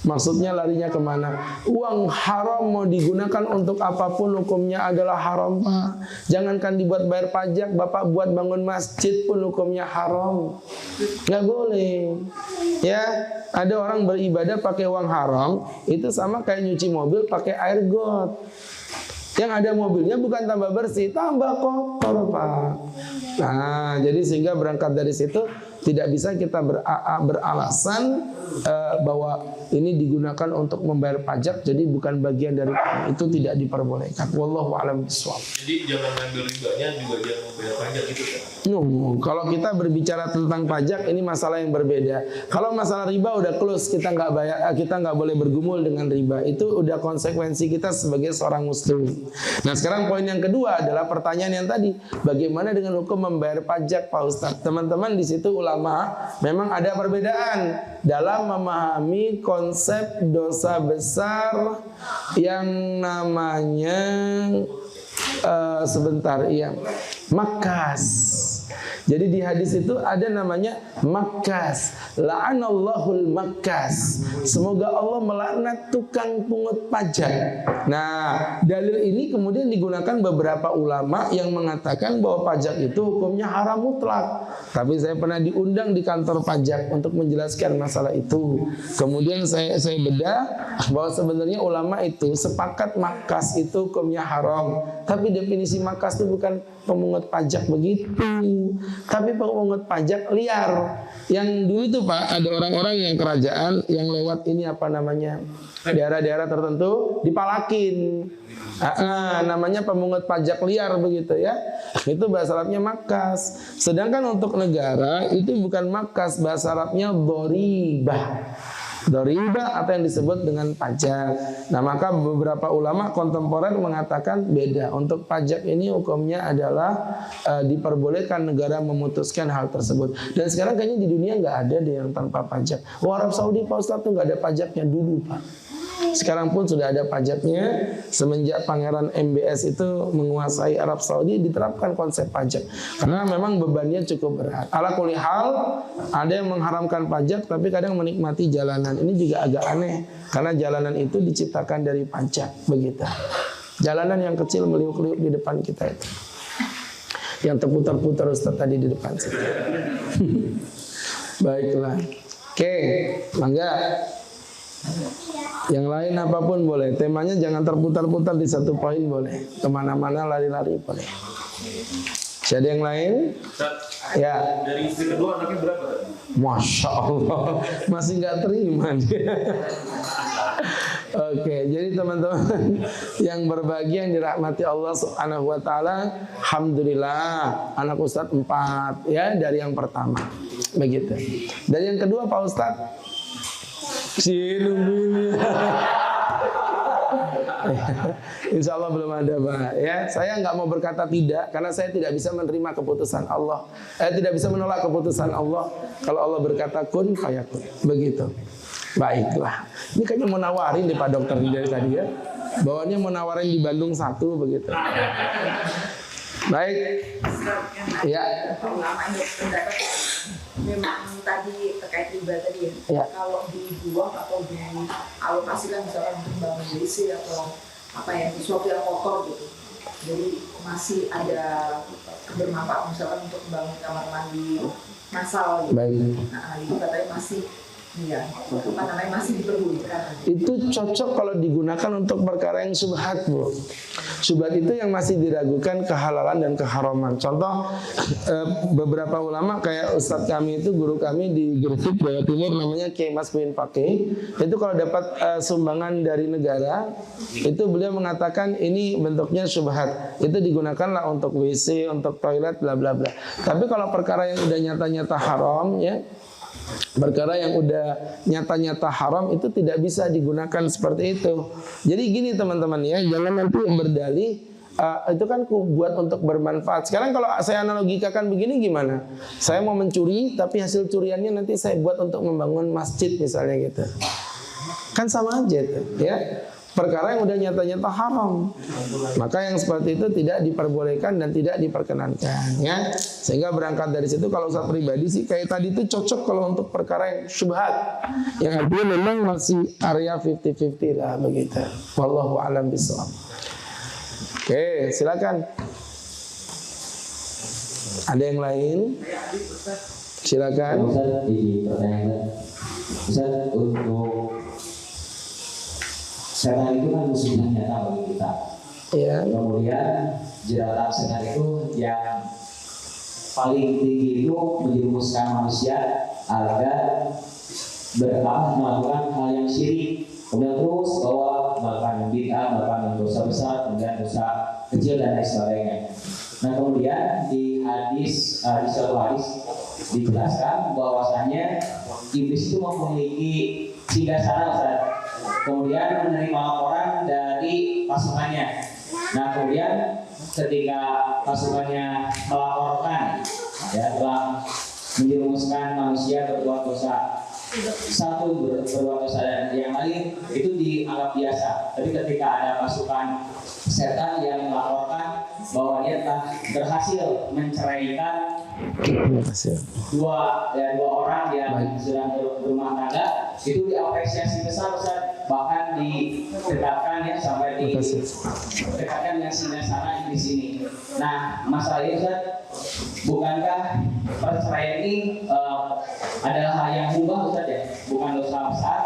Maksudnya larinya kemana? Uang haram mau digunakan untuk apapun hukumnya adalah haram Pak. Jangankan dibuat bayar pajak, Bapak buat bangun masjid pun hukumnya haram. Nggak boleh. Ya, ada orang beribadah pakai uang haram, itu sama kayak nyuci mobil pakai air got. Yang ada mobilnya bukan tambah bersih, tambah kotor Pak. Nah, jadi sehingga berangkat dari situ tidak bisa kita beralasan bahwa ini digunakan untuk membayar pajak, jadi bukan bagian dari itu, tidak diperbolehkan. Wallahu a'lam bishawab. Jadi jangan ngambil ribanya juga jangan membayar pajak gitu kan? No, kalau kita berbicara tentang pajak ini masalah yang berbeda. Kalau masalah riba udah close, kita nggak bayar, kita nggak boleh bergumul dengan riba. Itu udah konsekuensi kita sebagai seorang muslim. Nah, sekarang poin yang kedua adalah pertanyaan yang tadi, bagaimana dengan hukum membayar pajak Pak Ustadz? Teman-teman, di situ ulama memang ada perbedaan dalam memahami konsep dosa besar yang namanya makas. Jadi di hadis itu ada namanya makas. La'anallahul makas. Semoga Allah melaknat tukang pungut pajak. Nah, dalil ini kemudian digunakan beberapa ulama yang mengatakan bahwa pajak itu hukumnya haram mutlak. Tapi saya pernah diundang di kantor pajak untuk menjelaskan masalah itu. Kemudian saya bedah bahwa sebenarnya ulama itu sepakat makas itu hukumnya haram. Tapi definisi makas itu bukan pemungut pajak begitu, tapi pemungut pajak liar. Yang dulu itu Pak, ada orang-orang yang kerajaan yang lewat ini apa namanya, daerah-daerah tertentu dipalakin. Namanya pemungut pajak liar begitu ya. Itu bahasa Arabnya makas. Sedangkan untuk negara itu bukan makas, bahasa Arabnya doribah. Doribah atau yang disebut dengan pajak. Nah, maka beberapa ulama kontemporer mengatakan beda. Untuk pajak ini hukumnya adalah diperbolehkan negara memutuskan hal tersebut. Dan sekarang kayaknya di dunia nggak ada deh yang tanpa pajak. Arab Saudi Pak Ustadz tuh nggak ada pajaknya dulu Pak. Sekarang pun sudah ada pajaknya. Semenjak Pangeran MBS itu menguasai Arab Saudi, diterapkan konsep pajak. Karena memang bebannya cukup berat. Ala kulli hal, ada yang mengharamkan pajak tapi kadang menikmati jalanan. Ini juga agak aneh, karena jalanan itu diciptakan dari pajak, begitu. Jalanan yang kecil meliuk-liuk di depan kita itu, yang terputar-putar Ustaz tadi di depan situ. Baiklah. Oke, mangga. Yang lain apapun boleh. Temanya jangan terputar-putar di satu poin boleh. Kemana-mana lari-lari boleh. Ada yang lain? Ya. Dari istri kedua anaknya berapa tadi? Masya Allah, masih nggak terima dia. Oke, jadi teman-teman yang berbahagia yang dirahmati Allah Subhanahu wa taala, alhamdulillah anak Ustadz 4 ya dari yang pertama. Begitu. Dan yang kedua Pak Ustadz Insya Allah belum ada Pak ya. Saya nggak mau berkata tidak karena saya tidak bisa menerima keputusan Allah. Tidak bisa menolak keputusan Allah. Kalau Allah berkata kun fayakun. Begitu. Baiklah. Ini kayaknya mau nawarin deh Pak Dokter dari tadi ya. Bawaannya mau nawarin di Bandung 1 begitu. Baik. Ya. Memang tadi terkait riba tadi ya. Kalau dibuang atau dialokasikan misalkan untuk bangun WC atau apa ya, sesuatu yang kotor gitu. Jadi masih ada bermanfaat misalkan untuk membangun kamar mandi massal gitu. Baik. Nah, itu katanya masih Iya, apa namanya masih diperbolehkan. Itu cocok kalau digunakan untuk perkara yang syubhat, Bu. Syubhat itu yang masih diragukan kehalalan dan keharaman. Contoh, beberapa ulama kayak Ustadz kami itu, guru kami di Gresik, Jawa Timur, namanya Kiai Mas Bin Fakih. Itu kalau dapat sumbangan dari negara, itu beliau mengatakan ini bentuknya syubhat. Itu digunakanlah untuk WC, untuk toilet, bla bla bla. Tapi kalau perkara yang udah nyata-nyata haram, ya, perkara yang udah nyata-nyata haram itu tidak bisa digunakan seperti itu. Jadi gini teman-teman ya, jangan nanti berdalih itu kan buat untuk bermanfaat. Sekarang kalau saya analogikakan begini gimana? Saya mau mencuri tapi hasil curiannya nanti saya buat untuk membangun masjid misalnya gitu. Kan sama aja tuh, ya. Perkara yang udah nyata-nyata haram, maka yang seperti itu tidak diperbolehkan dan tidak diperkenankan, ya. Sehingga berangkat dari situ, kalau saya pribadi sih kayak tadi itu cocok kalau untuk perkara yang syubhat, yang artinya memang masih area 50-50 lah begitu. Wallahu a'lam bishawab. Oke, silakan. Ada yang lain? Silakan. Ustaz, di pertanyaan Ustaz, untuk setan itu kan musuhnya nyata bagi kita. Ya. Kemudian jeratan setan itu yang paling tinggi itu menjerumuskan manusia agar melakukan hal yang syirik. Kemudian terus bahwa melakukan bid'ah, melakukan dosa besar, kemudian dosa kecil dan lain sebagainya. Nah kemudian di suatu hadis dijelaskan bahwasanya iblis itu memiliki singgasana, Ustaz. Kemudian menerima laporan dari pasukannya. Nah kemudian ketika pasukannya melaporkan, ya, telah menjerumuskan manusia berbuat dosa, satu berbuat dosa dan yang lain itu dianggap biasa. Tapi ketika ada pasukan setan yang melaporkan bahwa dia telah berhasil menceraikan dua orang yang sedang berumah tangga, itu diapresiasi besar, bahkan didekatkan ya sampai didekatkan yang singgasana di sini. Nah masalahnya Ustaz, bukankah perceraian ini adalah hal yang mubah, Ustaz, ya? Bukan dosa besar,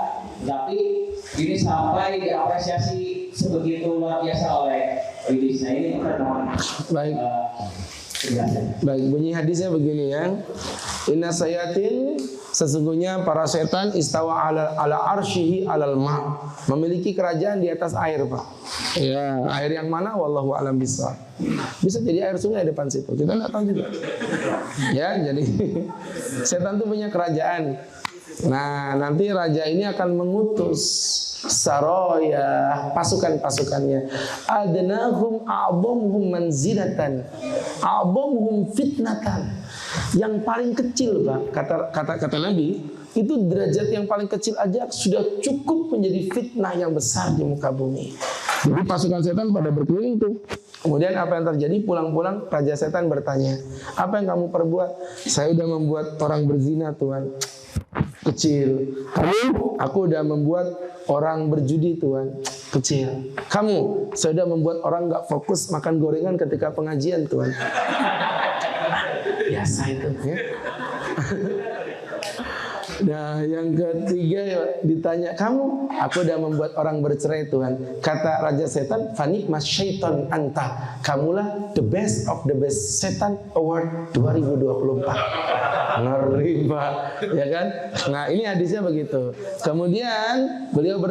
tapi ini sampai diapresiasi sebegitu luar biasa oleh iblis. Nah ini baik. Baik, bunyi hadisnya begini ya. Inna sayatin, sesungguhnya para setan istawa ala arsyihi alal ma, memiliki kerajaan di atas air, Pak. Ya, air yang mana? Wallahu a'lam bishawab. Bisa jadi air sungai depan situ, kita nggak tahu juga. Ya, jadi setan itu punya kerajaan. Nah, nanti raja ini akan mengutus saroya, pasukan-pasukannya. Adnahum a'dhamuhum manzilatan, a'dhamuhum fitnatan. Yang paling kecil, Pak, kata Nabi, itu derajat yang paling kecil aja sudah cukup menjadi fitnah yang besar di muka bumi. Jadi pasukan setan pada berkeliling tuh. Kemudian apa yang terjadi? Pulang-pulang Raja Setan bertanya, apa yang kamu perbuat? Saya udah membuat orang berzina, Tuhan. Kecil. Aku udah membuat orang berjudi, Tuhan. Kecil. Kamu, saya udah membuat orang gak fokus makan gorengan ketika pengajian, Tuhan. Biasa itu, ya. Nah, yang ketiga ditanya, kamu, aku udah membuat orang bercerai, Tuhan. Kata Raja Setan, Fani mas syaiton anta, kamulah the best of the best Setan Award 2024. Ngeri, Pak, ya kan? Nah, ini hadisnya begitu. Kemudian beliau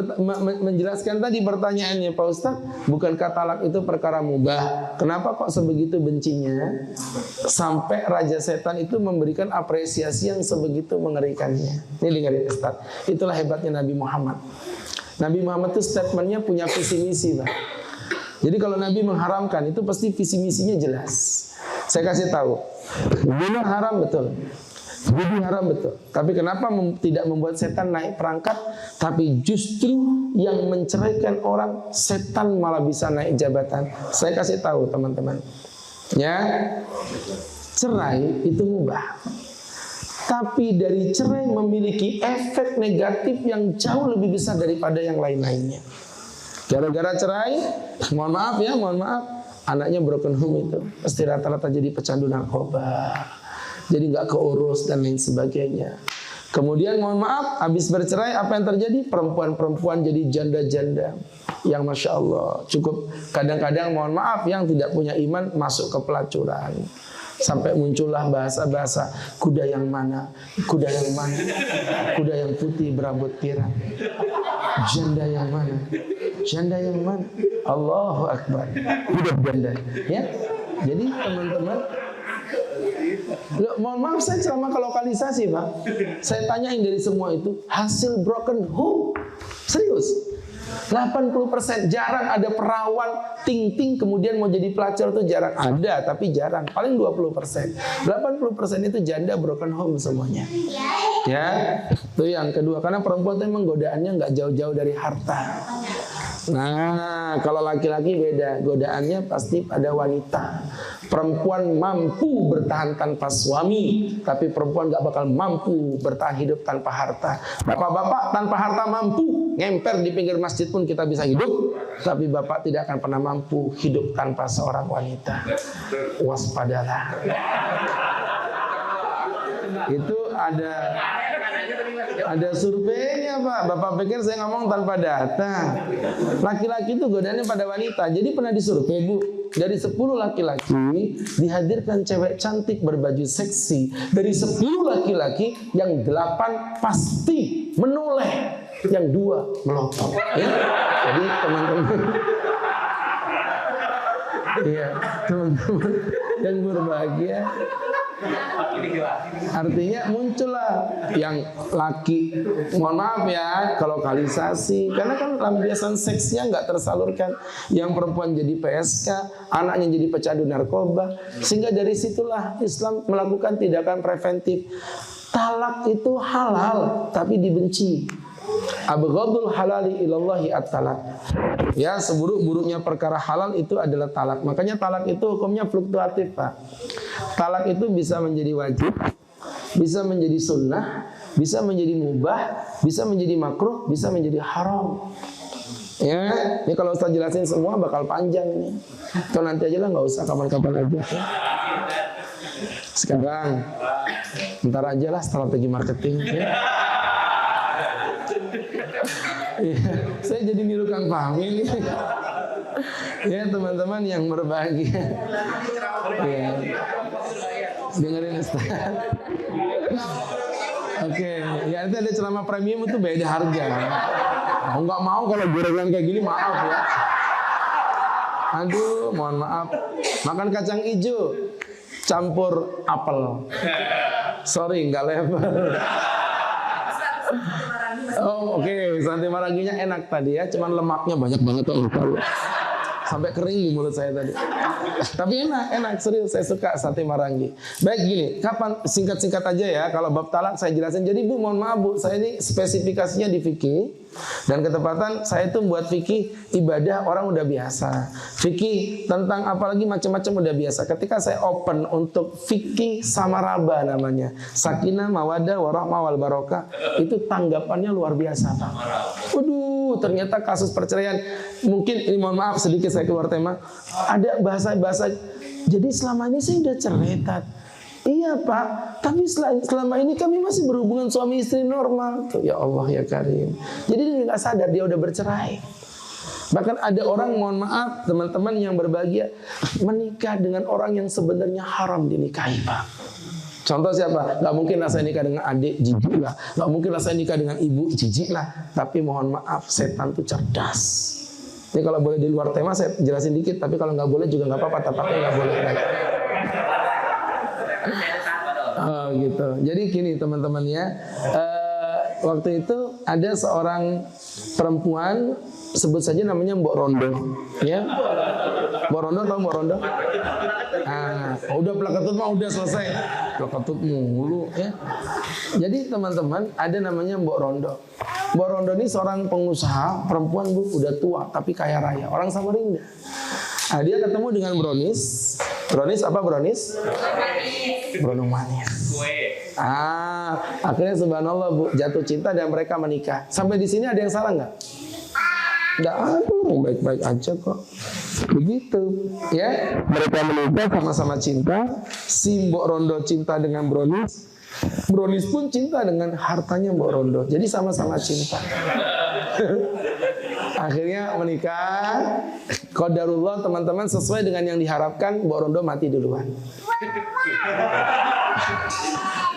menjelaskan tadi pertanyaannya, Pak Ustaz, bukankah talak itu perkara mubah? Kenapa kok sebegitu bencinya sampai Raja Setan itu memberikan apresiasi yang sebegitu mengerikannya? Ini dengarin Ustaz. Itulah hebatnya Nabi Muhammad. Nabi Muhammad itu statementnya punya visi misi, Pak. Jadi kalau Nabi mengharamkan itu pasti visi misinya jelas. Saya kasih tahu, zina haram betul, judi haram betul. Tapi kenapa tidak membuat setan naik perangkat? Tapi justru yang menceraikan orang, setan malah bisa naik jabatan. Saya kasih tahu teman-teman, ya, cerai itu mubah. Tapi dari cerai memiliki efek negatif yang jauh lebih besar daripada yang lain-lainnya. Gara-gara cerai, mohon maaf, anaknya broken home itu pasti rata-rata jadi pecandu narkoba, jadi nggak keurus dan lain sebagainya. Kemudian mohon maaf, habis bercerai apa yang terjadi? Perempuan-perempuan jadi janda-janda yang Masya Allah cukup kadang-kadang mohon maaf yang tidak punya iman masuk ke pelacuran. Sampai muncullah bahasa-bahasa kuda yang mana, kuda yang mana, kuda yang putih berambut pirang, janda yang mana, janda yang mana, Allahu Akbar, kuda janda. Ya, jadi teman-teman, mohon maaf saya ceramah ke lokalisasi Pak. Saya tanyain dari semua itu hasil broken home, serius. 80% jarang ada perawan ting-ting kemudian mau jadi pelacur itu jarang ada, tapi jarang, paling 20%. 80% itu janda broken home semuanya. Ya, itu yang kedua, karena perempuan itu memang godaannya nggak jauh-jauh dari harta. Nah, kalau laki-laki beda, godaannya pasti pada wanita. Perempuan mampu bertahan tanpa suami, tapi perempuan gak bakal mampu bertahan hidup tanpa harta. Bapak-bapak tanpa harta mampu, ngemper di pinggir masjid pun kita bisa hidup, tapi bapak tidak akan pernah mampu hidup tanpa seorang wanita. Waspadalah. Itu ada surveinya Pak. Bapak pikir saya ngomong tanpa data. Laki-laki itu godaannya pada wanita. Jadi pernah disurvei Bu, dari 10 laki-laki dihadirkan cewek cantik berbaju seksi. Dari 10 laki-laki yang 8 pasti menoleh, yang 2 melotot. Ya? Jadi teman-teman, iya teman-teman yang berbahagia. Artinya muncullah yang laki, mohon maaf ya, kalau lokalisasi, karena kan lampiasan seksnya nggak tersalurkan, yang perempuan jadi PSK, anaknya jadi pecandu narkoba, sehingga dari situlah Islam melakukan tindakan preventif. Talak itu halal tapi dibenci. Abghadul halali ilallahi at-talak. Ya, seburuk-buruknya perkara halal itu adalah talak. Makanya talak itu hukumnya fluktuatif Pak. Talak itu bisa menjadi wajib, bisa menjadi sunnah, bisa menjadi mubah, bisa menjadi makruh, bisa menjadi haram. Ya, ini kalau Ustaz jelasin semua bakal panjang nih. Atau nanti aja lah, nggak usah, kapan-kapan aja. Ya. Sekarang, ntar aja lah strategi marketing. Ya. Ya, saya jadi niru Kang Fahmi nih. Ya teman-teman yang berbahagia. Ya. Dengerin Ustaz. Oke, ya nanti ada ceramah premium itu beda harga. Aku nggak mau kalau gorengan kayak gini, maaf ya. Aduh, mohon maaf. Makan kacang hijau campur apel. Sorry, nggak level. Oh oke, Santi Maranginya enak tadi ya, cuman lemaknya banyak banget tuh, tahu. Sampai kering di mulut saya tadi. Tapi enak, serius saya suka sate Marangi. Baik gini, kapan singkat-singkat aja ya, kalau bab talak saya jelasin. Jadi Bu, mohon maaf Bu, saya ini spesifikasinya di fikih. Dan ketepatan saya itu buat fikih ibadah orang udah biasa. Fikih tentang apalagi macam-macam udah biasa. Ketika saya open untuk fikih samaraba namanya, sakinah, mawadah, warahmah, wal barokah, itu tanggapannya luar biasa Pak. Waduh, ternyata kasus perceraian, mungkin ini mohon maaf sedikit saya keluar tema, ada bahasa-bahasa. Jadi selama ini saya udah cerai Tat. Iya Pak, tapi selama ini kami masih berhubungan suami istri normal. Tuh, ya Allah ya Karim. Jadi dia nggak sadar dia udah bercerai. Bahkan ada orang, mohon maaf teman-teman yang berbahagia, menikah dengan orang yang sebenarnya haram dinikahi Pak. Contoh siapa? Gak mungkin lah saya nikah dengan adik, jijik lah. Gak mungkin lah saya nikah dengan ibu, jijik lah. Tapi mohon maaf, setan itu cerdas. Ini kalau boleh di luar tema saya jelasin dikit. Tapi kalau nggak boleh juga nggak apa-apa. Tapaknya nggak boleh. Oh gitu. Jadi gini teman-teman ya. Waktu itu ada seorang perempuan, sebut saja namanya Mbok Rondo, ya. Mbok Rondo, tahu Mbok Rondo? Udah plakatut mah udah selesai. Plakatut mulu, ya. Jadi teman-teman, ada namanya Mbok Rondo. Mbok Rondo ini seorang pengusaha perempuan Bu, udah tua tapi kaya raya, orang Samarinda. Dia ketemu dengan Brownies. Brownies apa Brownies? Brownies manis. Akhirnya subhanallah Bu, jatuh cinta dan mereka menikah. Sampai di sini ada yang salah nggak? Nggak ada, baik-baik aja kok. Begitu, ya. Mereka menikah sama-sama cinta. Si Mbok Rondo cinta dengan Brownies, Brownies pun cinta dengan hartanya Mbok Rondo. Jadi sama-sama cinta. Akhirnya menikah. Qadarullah teman-teman, sesuai dengan yang diharapkan, Mbok Rondo mati duluan.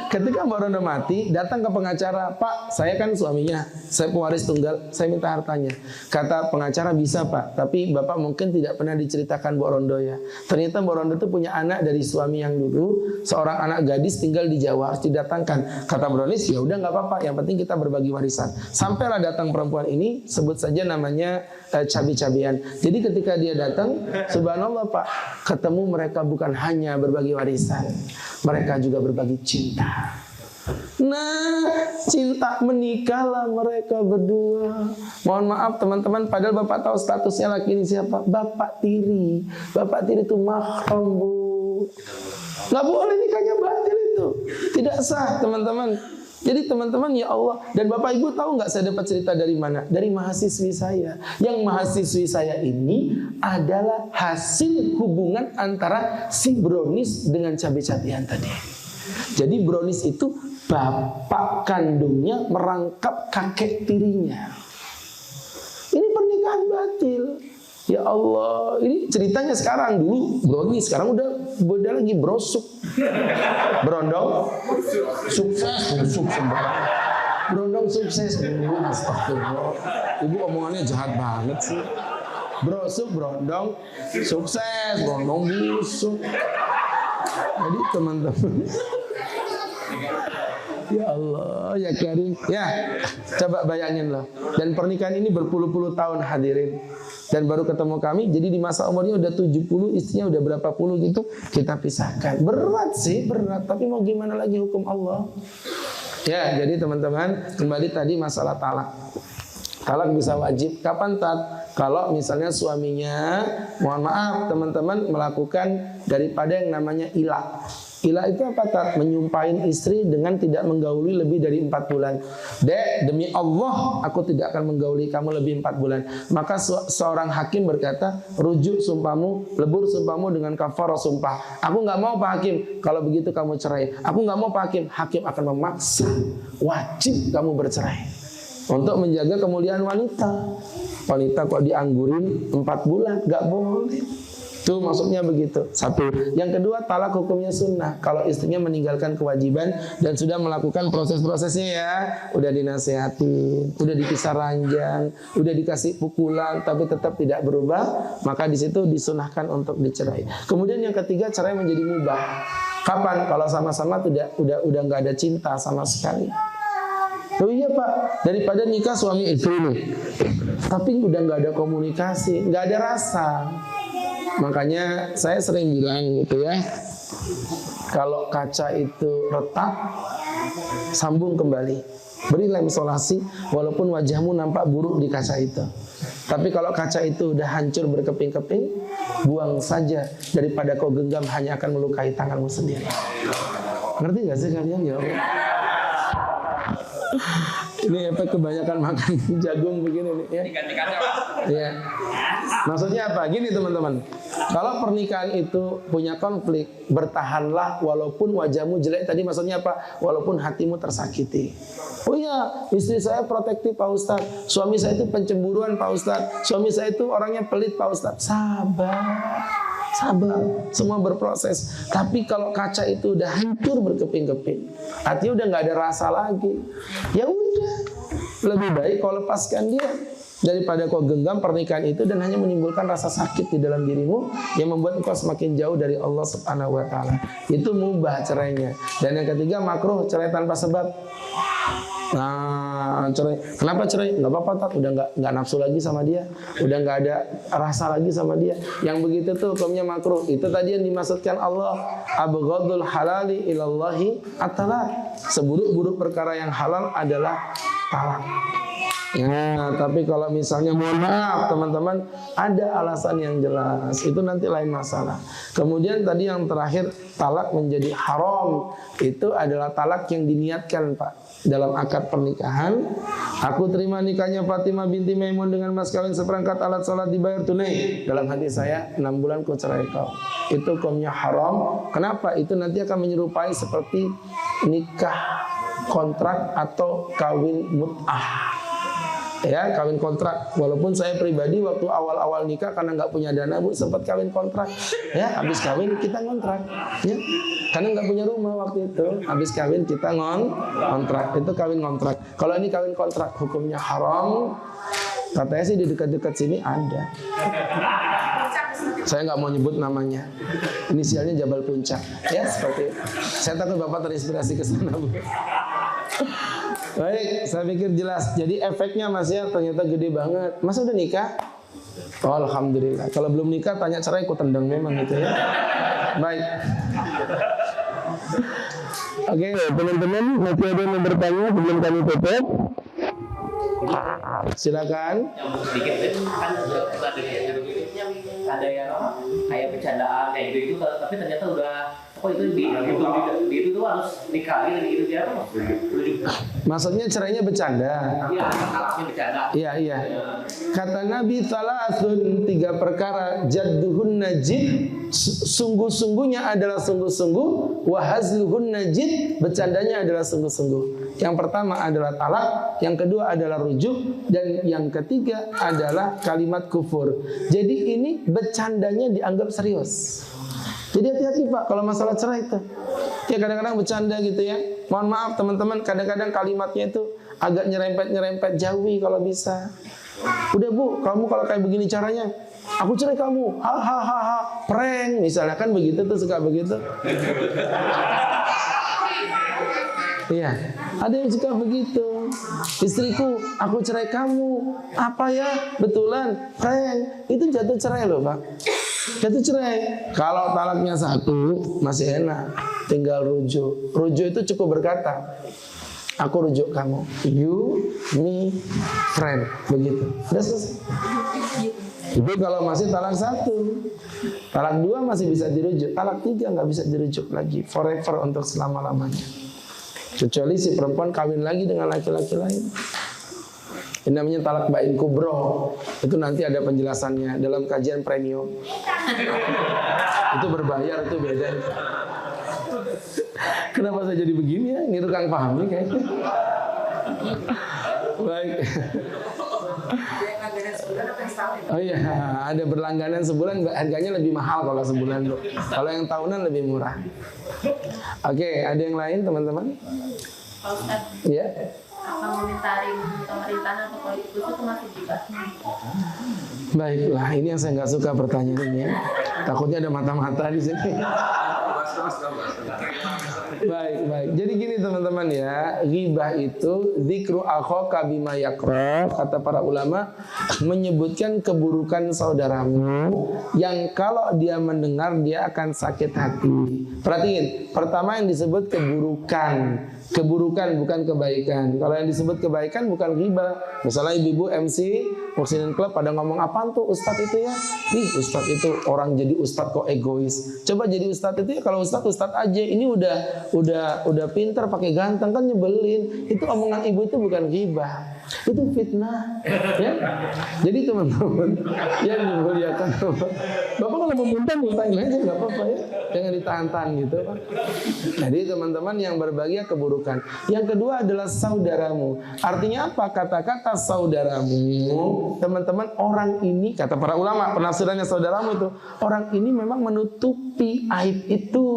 Ketika Mbak Rondo mati, datang ke pengacara, Pak, saya kan suaminya, saya pewaris tunggal, saya minta hartanya. Kata pengacara, bisa Pak, tapi Bapak mungkin tidak pernah diceritakan Mbak Rondo ya. Ternyata Mbak Rondo itu punya anak dari suami yang dulu, seorang anak gadis tinggal di Jawa, harus didatangkan. Kata Bronis, ya udah nggak apa-apa, yang penting kita berbagi warisan. Sampailah datang perempuan ini, sebut saja namanya cabi-cabian. Jadi ketika dia datang, subhanallah Pak, ketemu mereka bukan hanya berbagi warisan, mereka juga berbagi cinta. Nah, cinta menikahlah mereka berdua. Mohon maaf teman-teman, padahal Bapak tahu statusnya laki ini siapa? Bapak tiri. Bapak tiri itu mahram, Bu. Nggak boleh nikahnya batil itu. Tidak sah teman-teman. Jadi teman-teman, ya Allah, dan Bapak Ibu tahu nggak saya dapat cerita dari mana? Dari mahasiswi saya. Yang mahasiswi saya ini adalah hasil hubungan antara si Bronis dengan cabai-cabian tadi. Jadi Bronis itu bapak kandungnya merangkap kakek tirinya. Ini pernikahan batil. Ya Allah, ini ceritanya sekarang. Dulu Bronis, sekarang udah beda lagi, brosuk. Brondong sukses, busuk sembarang. Brondong sukses. Astagfirullah. Ibu omongannya jahat banget sih. Brosuk, brondong sukses, brondong busuk. Jadi teman-teman, ya Allah, ya Karim. Ya, coba bayangin loh. Dan pernikahan ini berpuluh-puluh tahun hadirin. Dan baru ketemu kami, jadi di masa umurnya udah 70, istrinya udah berapa puluh gitu, kita pisahkan. Berat sih, berat. Tapi mau gimana lagi, hukum Allah. Ya, jadi teman-teman, kembali tadi masalah talak. Talak bisa wajib. Kapan Tat? Kalau misalnya suaminya, mohon maaf teman-teman, melakukan daripada yang namanya ilah. Ilah itu apa Tat? Menyumpahin istri dengan tidak menggauli lebih dari 4 bulan. Dek, demi Allah aku tidak akan menggauli kamu lebih 4 bulan. Maka seorang hakim berkata, rujuk sumpahmu, lebur sumpahmu dengan kafarah sumpah. Aku nggak mau Pak Hakim, kalau begitu kamu cerai. Aku nggak mau Pak Hakim, hakim akan memaksa, wajib kamu bercerai. Untuk menjaga kemuliaan wanita. Wanita kok dianggurin 4 bulan, nggak boleh. Itu maksudnya begitu. Satu. Yang kedua, talak hukumnya sunnah. Kalau istrinya meninggalkan kewajiban dan sudah melakukan proses-prosesnya ya, udah dinasihatin, udah dipisah ranjang, udah dikasih pukulan, tapi tetap tidak berubah, maka di situ disunahkan untuk dicerai. Kemudian yang ketiga, cerai menjadi mubah. Kapan? Kalau sama-sama udah nggak ada cinta sama sekali. Oh iya Pak, daripada nikah suami istri nih, tapi udah nggak ada komunikasi, nggak ada rasa. Makanya saya sering bilang gitu ya, kalau kaca itu retak, sambung kembali, beri lem solasi, walaupun wajahmu nampak buruk di kaca itu. Tapi kalau kaca itu udah hancur berkeping-keping, buang saja, daripada kau genggam hanya akan melukai tanganmu sendiri. Ngerti nggak sih kalian ya? Ini apa kebanyakan makan jagung begini nih ya. Ya. Maksudnya apa? Gini teman-teman. Kalau pernikahan itu punya konflik, bertahanlah walaupun wajahmu jelek. Tadi maksudnya apa? Walaupun hatimu tersakiti. Oh iya, istri saya protektif Pak Ustadz. Suami saya itu pencemburuan Pak Ustadz. Suami saya itu orangnya pelit Pak Ustadz. Sabar. Sabar, semua berproses. Tapi kalau kaca itu udah hancur berkeping-keping, artinya udah nggak ada rasa lagi. Ya udah, lebih baik kau lepaskan dia daripada kau genggam pernikahan itu dan hanya menimbulkan rasa sakit di dalam dirimu yang membuat kau semakin jauh dari Allah Subhanahu Wa Taala. Itu mubah cerainya. Dan yang ketiga makruh, cerai tanpa sebab. Nah, cerai. Kenapa cerai? Nggak apa-apa Tat, udah nggak nafsu lagi sama dia, udah nggak ada rasa lagi sama dia. Yang begitu tuh hukumnya makruh. Itu tadi yang dimaksudkan Allah, abghadul halali ilallahi at-talaq. Seburuk-buruk perkara yang halal adalah talak. Ya, tapi kalau misalnya mohon maaf teman-teman, ada alasan yang jelas, itu nanti lain masalah. Kemudian tadi yang terakhir, talak menjadi haram, itu adalah talak yang diniatkan Pak dalam akad pernikahan. Aku terima nikahnya Fatimah binti Maimun dengan mas kawin seperangkat alat sholat dibayar tunai. Dalam hati saya 6 bulan ku cerai kau. Itu hukumnya haram. Kenapa? Itu nanti akan menyerupai seperti nikah kontrak atau kawin mut'ah. Ya, kawin kontrak. Walaupun saya pribadi waktu awal-awal nikah karena nggak punya dana Bu, sempat kawin kontrak. Ya, habis kawin kita ngontrak. Ya, karena nggak punya rumah waktu itu. Habis kawin kita ngontrak. Itu kawin kontrak. Kalau ini kawin kontrak hukumnya haram. Katanya sih di dekat-dekat sini ada. Saya nggak mau nyebut namanya. Inisialnya Jabal Puncak. Ya, seperti itu. Saya takut Bapak terinspirasi ke sana Bu. Baik, saya pikir jelas. Jadi efeknya Mas ya ternyata gede banget. Mas udah nikah? Oh, alhamdulillah. Kalau belum nikah tanya cerai ku tendang memang gitu ya. Baik. Oke, teman-teman, masih ada yang bertanya sebelum kami tutup? Silakan. Yang sedikit kan ada yang kayak bercandaan kayak gitu tapi ternyata udah itu itu tuh harus nikah gitu dia apa maksudnya cerainya bercanda. Iya, talaknya bercanda. Iya. Kata Nabi salasun 3 perkara jadduhun najid, sungguh-sungguhnya adalah sungguh-sungguh, wa hazluhun najid, bercandanya adalah sungguh-sungguh. Yang pertama adalah talak, yang kedua adalah rujuk, dan yang ketiga adalah kalimat kufur. Jadi ini bercandanya dianggap serius. Jadi hati-hati Pak kalau masalah cerai itu. Ya kadang-kadang bercanda gitu ya. Mohon maaf teman-teman, kadang-kadang kalimatnya itu agak nyerempet-nyerempet, jauhi kalau bisa. Udah Bu, kamu kalau kayak begini caranya, aku cerai kamu. Hahaha, prank misalnya kan begitu tuh, suka begitu. Iya, ada yang suka begitu. Istriku, aku cerai kamu. Apa ya? Betulan, prank. Itu jatuh cerai loh Pak. Jatuh cerai. Kalau talaknya 1 masih enak, tinggal rujuk. Rujuk itu cukup berkata, aku rujuk kamu, you, me, friend, begitu. Udah selesai. Itu kalau masih talak 1. Talak 2 masih bisa dirujuk. Talak 3 nggak bisa dirujuk lagi, forever untuk selama-lamanya. Kecuali si perempuan kawin lagi dengan laki-laki lain. Ini namanya talak bain kubro. Itu nanti ada penjelasannya dalam kajian premium. Itu berbayar, itu beda. Kenapa saya jadi begini ya? Ini tukang paham nih kayaknya. Baik. Oh iya, ada berlangganan sebulan, harganya lebih mahal kalau sebulan tuh. Kalau yang tahunan lebih murah. Oke, ada yang lain teman-teman? Pak Ustadz, Ya. apa komentarin pemerintahan atau politikus itu masih juga? Baiklah, ini yang saya nggak suka pertanyaan ini ya. Takutnya ada mata-mata di sini. Baik. Jadi gini teman-teman ya, ghibah itu dzikru akhaka bima yakrah, kata para ulama, menyebutkan keburukan saudaramu yang kalau dia mendengar dia akan sakit hati. Perhatiin, pertama yang disebut keburukan bukan kebaikan. Kalau yang disebut kebaikan bukan ghibah. Misalnya ibu-ibu MC Muhsinin Club pada ngomong apaan tuh Ustadz itu ya? Ih, Ustadz itu orang jadi Ustadz kok egois. Coba jadi Ustadz itu ya kalau Ustadz aja. Ini udah pintar pakai ganteng kan nyebelin. Itu omongan ibu itu bukan ghibah. Itu fitnah. Ya. Jadi teman-teman yang dimuliakan Allah. Bapak kalau mau muntahin aja nggak apa-apa ya. Jangan ditahan-tahan gitu Pak. Jadi teman-teman yang berbahagia keburukan. Yang kedua adalah saudaramu. Artinya apa? Kata-kata saudaramu, teman-teman, orang ini, kata para ulama, penafsirannya saudaramu itu, orang ini memang menutupi aib itu.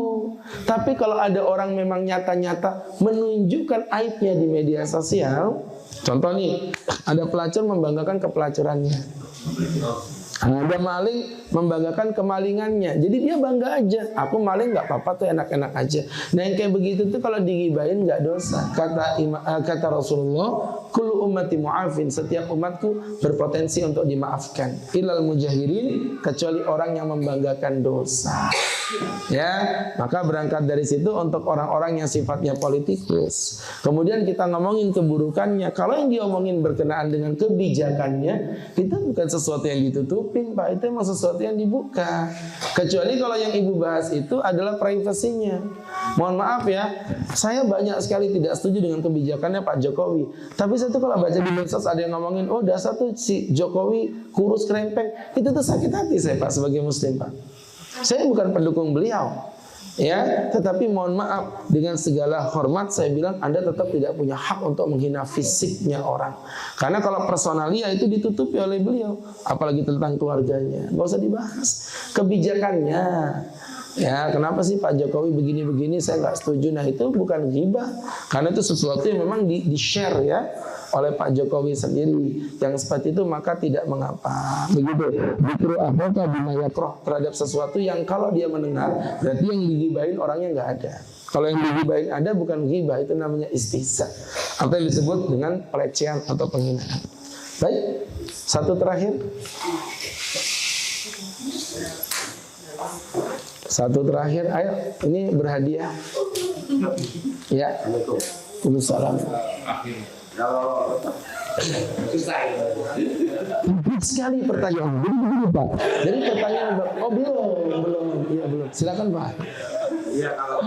Tapi kalau ada orang memang nyata-nyata menunjukkan aibnya di media sosial, contoh nih, ada pelacur membanggakan kepelacurannya. Ada maling membanggakan kemalingannya. Jadi dia bangga aja. Aku maling nggak apa-apa tuh, enak-enak aja. Nah yang kayak begitu tuh kalau digibahin nggak dosa. Kata Rasulullah, kullu ummati mu'afin. Setiap umatku berpotensi untuk dimaafkan. Ilal mujahirin, kecuali orang yang membanggakan dosa. Ya, maka berangkat dari situ untuk orang-orang yang sifatnya politikus. Kemudian kita ngomongin keburukannya. Kalau yang diomongin berkenaan dengan kebijakannya, itu bukan sesuatu yang ditutupin, Pak. Itu emang sesuatu yang dibuka. Kecuali kalau yang Ibu bahas itu adalah privasinya. Mohon maaf ya, saya banyak sekali tidak setuju dengan kebijakannya Pak Jokowi. Tapi saya tuh kalau baca di medsos ada yang ngomongin, oh dasar tuh si Jokowi kurus krempeng. Itu tuh sakit hati saya Pak sebagai Muslim Pak. Saya bukan pendukung beliau, ya, tetapi mohon maaf dengan segala hormat saya bilang Anda tetap tidak punya hak untuk menghina fisiknya orang. Karena kalau personalia itu ditutupi oleh beliau, apalagi tentang keluarganya, nggak usah dibahas. Kebijakannya, ya kenapa sih Pak Jokowi begini-begini saya nggak setuju. Nah itu bukan ghibah, karena itu sesuatu yang memang di-share ya oleh Pak Jokowi sendiri. Yang seperti itu maka tidak mengapa. Begitu. Dikru ahwaka bima yakroh, terhadap sesuatu yang kalau dia mendengar berarti yang digibahin orangnya nggak ada. Kalau yang digibahin ada bukan ghibah, itu namanya istihza, atau yang disebut dengan pelecehan atau penghinaan. Baik, satu terakhir. Satu terakhir, ayo, ini berhadiah. Ya. Waalaikumsalam. Kalau sekali pertanyaan, begini Pak. Jadi pertanyaan, oh belum. Silakan Pak. iya kalau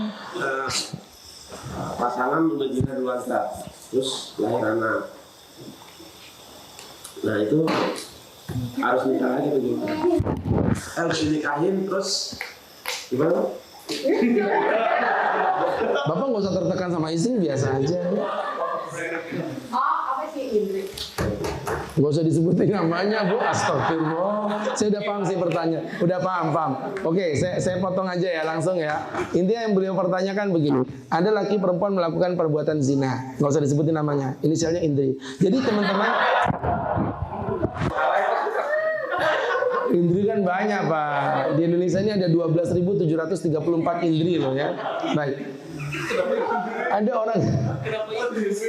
pasangan berzina di luar nikah, terus lahir anak, nah itu harus nikah lagi begitu. Harus dinikahin terus gimana? Bapak nggak usah tertekan sama istri, biasa aja. Apa sih Indri? Gak usah disebutin namanya Bu, astagfirullah. Saya udah paham sih pertanyaan. Udah paham. Oke, saya potong aja ya langsung ya. Intinya yang beliau pertanyakan begini. Ada laki perempuan melakukan perbuatan zina, gak usah disebutin namanya, inisialnya Indri. Jadi teman-teman, Indri kan banyak Pak. Di Indonesia ini ada 12.734 Indri loh ya. Baik. Ada orang